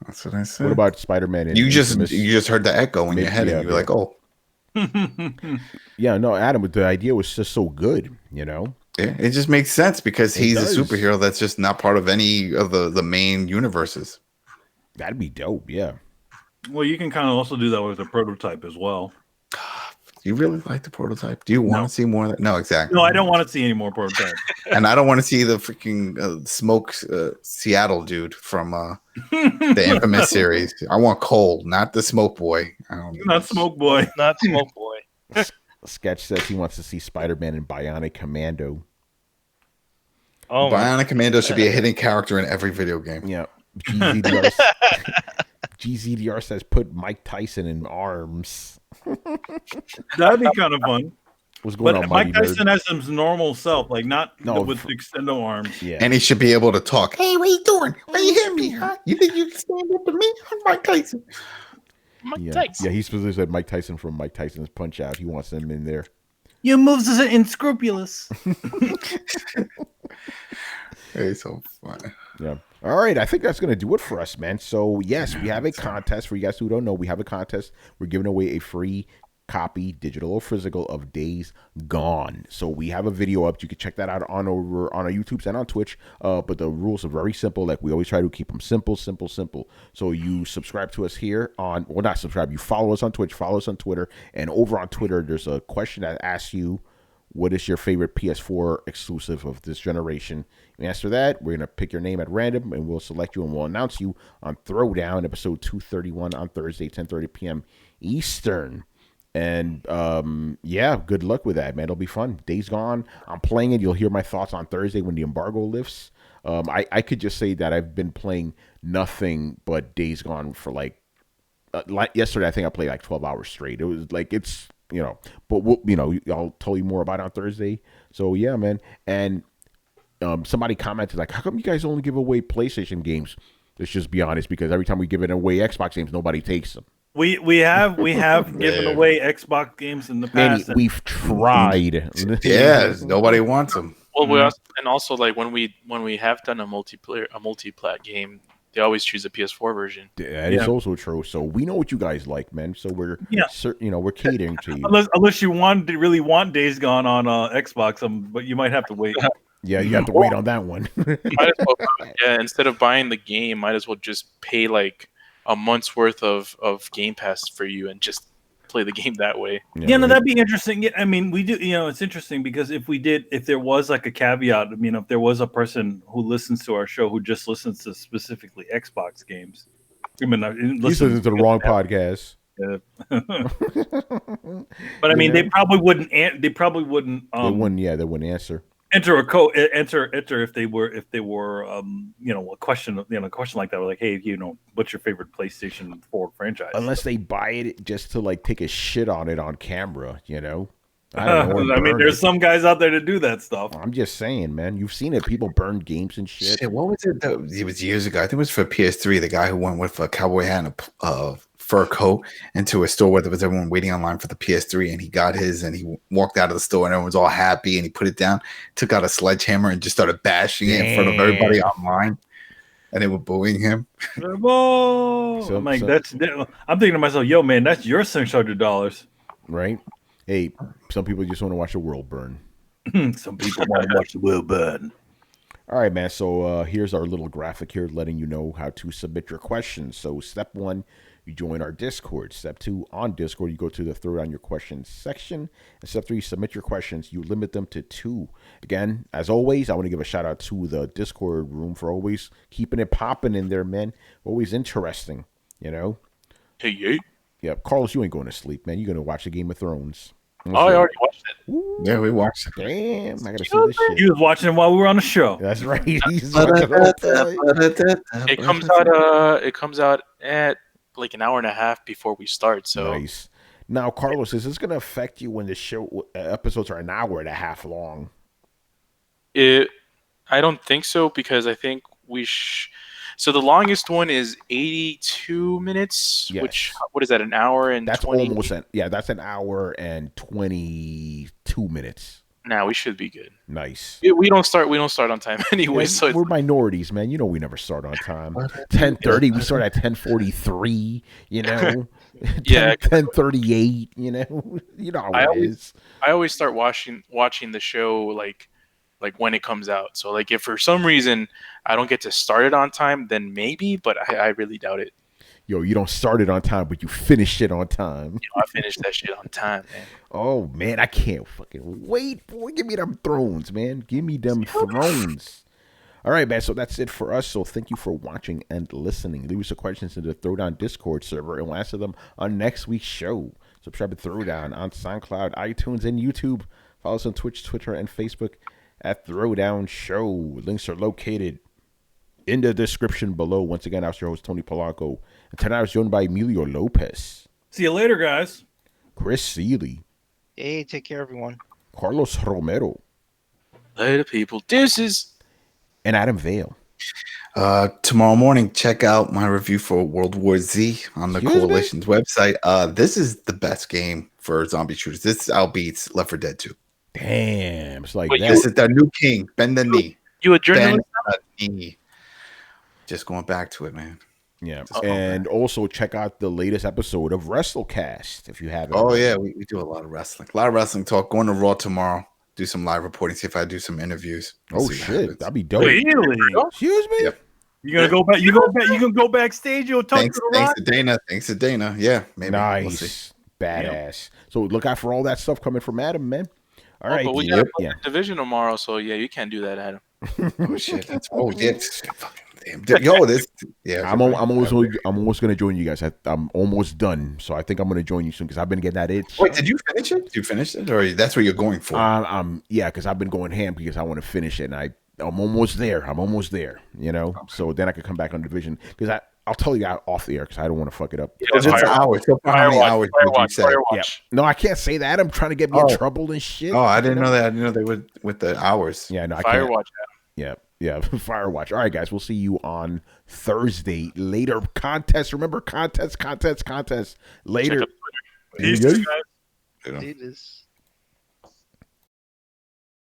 Speaker 3: That's what I said.
Speaker 1: What about Spider-Man?
Speaker 3: You just heard the echo in your head, and you were like, "Oh."
Speaker 1: Yeah, no, Adam. The idea was just so good,
Speaker 3: Yeah, it just makes sense because he's a superhero that's just not part of any of the main universes.
Speaker 1: That'd be dope. Yeah.
Speaker 2: Well, you can kind of also do that with a prototype as well.
Speaker 3: Do you really like the prototype? Do you want to see more of that? No, exactly.
Speaker 2: No, I don't want to see any more prototypes.
Speaker 3: And I don't want to see the freaking Smoke Seattle dude from the Infamous series. I want Cole, not the Smoke Boy.
Speaker 2: Not Smoke Boy.
Speaker 6: Not Smoke Boy.
Speaker 1: Sketch says he wants to see Spider-Man and Bionic Commando.
Speaker 6: Oh,
Speaker 3: Bionic Commando should be a hidden character in every video game.
Speaker 1: Yeah. GZDR says put Mike Tyson in arms.
Speaker 2: That'd be kind of fun.
Speaker 1: What's going on,
Speaker 2: Mike Tyson has his normal self, like not with extendo arms.
Speaker 1: Yeah.
Speaker 3: And he should be able to talk. Hey, what you doing? Why you hitting me? Huh? You think you can stand up to me? I'm Mike Tyson.
Speaker 1: Mike Tyson. Yeah, he specifically said Mike Tyson from Mike Tyson's Punch Out. He wants them in there.
Speaker 2: Your moves are unscrupulous.
Speaker 3: It's so funny.
Speaker 1: Yeah. All right, I think that's going to do it for us, man. So, yes, we have a contest. For you guys who don't know, we have a contest. We're giving away a free copy, digital or physical, of Days Gone. So we have a video up. You can check that out on our YouTubes and on Twitch. But the rules are very simple. Like we always try to keep them simple. So you subscribe to us here on, well, not subscribe. You follow us on Twitch, follow us on Twitter. And over on Twitter, there's a question that asks you, what is your favorite PS4 exclusive of this generation? You answer that, we're going to pick your name at random, and we'll select you, and we'll announce you on Throwdown, episode 231 on Thursday, 10:30 p.m. Eastern. And, yeah, good luck with that, man. It'll be fun. Days Gone. I'm playing it. You'll hear my thoughts on Thursday when the embargo lifts. I could just say that I've been playing nothing but Days Gone for, like yesterday, I think I played, like, 12 hours straight. It was, like, it's... but I'll tell you more about it on Thursday. So yeah, man. And somebody commented like, how come you guys only give away PlayStation games? Let's just be honest, because every time we give it away Xbox games, nobody takes them.
Speaker 2: We have given away Xbox games in the past.
Speaker 1: Manny, we've tried.
Speaker 3: Yes, nobody wants them.
Speaker 4: Well, we also, and also like when we have done a multi-plat game, they always choose a PS4 version.
Speaker 1: That is also true. So we know what you guys like, man. So we're we're catering to you.
Speaker 2: Unless you really want Days Gone on Xbox, but you might have to wait.
Speaker 1: Yeah, you have to wait on that one.
Speaker 4: Might as well, instead of buying the game, might as well just pay like a month's worth of Game Pass for you and just play the game that way.
Speaker 2: Yeah, no, that'd be interesting. Yeah, I mean, we do. It's interesting because if there was like a caveat, if there was a person who listens to our show who just listens to specifically Xbox games,
Speaker 1: listens to the wrong podcast.
Speaker 2: Yeah. But I mean, they probably wouldn't. They wouldn't.
Speaker 1: They wouldn't answer.
Speaker 2: Enter if they were a question like that, like, hey, what's your favorite PlayStation 4 franchise?
Speaker 1: Unless they buy it just to like take a shit on it on camera, I don't know.
Speaker 2: I mean, there's some guys out there to do that stuff.
Speaker 1: I'm just saying, man. You've seen it. People burn games and shit.
Speaker 3: What was it? It was years ago. I think it was for PS3. The guy who went with a cowboy hat and a fur coat into a store where there was everyone waiting online for the PS3, and he got his, and he walked out of the store, and everyone was all happy, and he put it down, took out a sledgehammer, and just started bashing it in front of everybody online, and they were booing him.
Speaker 2: Whoa! I'm thinking to myself, yo, man, that's your $600,
Speaker 1: right? Hey, some people just want to watch the world burn.
Speaker 2: Some people want to watch the world burn.
Speaker 1: All right, man. So here's our little graphic here letting you know how to submit your questions. So step 1, you join our Discord. Step 2, on Discord, you go to the Throwdown Your Questions section. And step 3, submit your questions. You limit them to 2. Again, as always, I want to give a shout out to the Discord room for always keeping it popping in there, man. Always interesting,
Speaker 4: Hey.
Speaker 1: Yeah, Carlos, you ain't going to sleep, man. You're going to watch the Game of Thrones.
Speaker 4: I already watched it.
Speaker 1: Ooh,
Speaker 3: yeah, we watched it.
Speaker 1: Damn, I got to see this shit.
Speaker 2: He was watching it while we were on the show.
Speaker 1: That's right. He's watching
Speaker 4: It comes out at like an hour and a half before we start. So
Speaker 1: nice. Now, Carlos, is this going to affect you when the show episodes are an hour and a half long?
Speaker 4: I don't think so, because I think so the longest one is 82 minutes,
Speaker 1: yes.
Speaker 4: Which, what is that, an hour and
Speaker 1: that's
Speaker 4: 20?
Speaker 1: That's an hour and 22 minutes.
Speaker 4: Nah, we should be good.
Speaker 1: Nice.
Speaker 4: We don't start on time anyway.
Speaker 1: Yeah,
Speaker 4: so
Speaker 1: we're minorities, man. We never start on time. 10:30, we start at 10:43.
Speaker 4: Yeah,
Speaker 1: 10:38. How it is.
Speaker 4: I always start watching the show like when it comes out. So like if for some reason I don't get to start it on time, then maybe, but I really doubt it.
Speaker 1: Yo, you don't start it on time, but you finish it on time.
Speaker 4: I finished that shit on time, man.
Speaker 1: Oh, man, I can't fucking wait, boy. Give me them thrones, man. Give me them thrones. All right, man, so that's it for us. So thank you for watching and listening. Leave us your questions in the Throwdown Discord server, and we'll answer them on next week's show. Subscribe to Throwdown on SoundCloud, iTunes, and YouTube. Follow us on Twitch, Twitter, and Facebook at Throwdown Show. Links are located in the description below. Once again, I was your host, Tony Polanco. And tonight I was joined by Emilio Lopez.
Speaker 2: See you later, guys.
Speaker 1: Chris Seeley.
Speaker 6: Hey, take care, everyone.
Speaker 1: Carlos Romero.
Speaker 4: Later, people. Deuces.
Speaker 1: And Adam Vale.
Speaker 3: Tomorrow morning, check out my review for World War Z on the Coalition's website. This is the best game for zombie shooters. This outbeats Left 4 Dead 2.
Speaker 1: Damn. It's like
Speaker 3: that. This is their new king. Bend the knee.
Speaker 4: You a journalist?
Speaker 3: Bend the knee. Just going back to it, man.
Speaker 1: Yeah. And also check out the latest episode of WrestleCast if you haven't.
Speaker 3: Oh, yeah. We do a lot of wrestling. A lot of wrestling talk. Going to Raw tomorrow. Do some live reporting. See if I do some interviews.
Speaker 1: Oh, shit. That'd be dope.
Speaker 2: Really?
Speaker 1: Excuse me?
Speaker 3: Yep.
Speaker 2: You're gonna go back. You can go backstage. You'll talk to the
Speaker 3: Thanks to Dana. Thanks to Dana. Yeah, maybe.
Speaker 1: Nice, badass. So look out for all that stuff coming from Adam, man. All right,
Speaker 4: but we got a division tomorrow, so yeah, you can't do that, Adam.
Speaker 3: Oh shit! Yo, this. Yeah,
Speaker 1: I'm almost gonna join you guys. I'm almost done, so I think I'm gonna join you soon because I've been getting that itch.
Speaker 3: Wait, did you finish it? Did you finish it, or that's what you're going for?
Speaker 1: Yeah, because I've been going ham because I want to finish it, and I'm almost there. Okay. So then I could come back on division because I'll tell you off the air because I don't want to fuck it up.
Speaker 3: Yeah, it's hours. So how many hours did you say?
Speaker 1: Yeah. No, I can't say that. I'm trying to get me in trouble and shit.
Speaker 3: Oh, I didn't know that. I didn't know they would with the hours.
Speaker 1: Yeah, no, I can't.
Speaker 4: Firewatch.
Speaker 1: Yeah, Firewatch. All right, guys, we'll see you on Thursday. Later contest. Remember contest. Later.
Speaker 2: Peace, guys.
Speaker 3: Peace.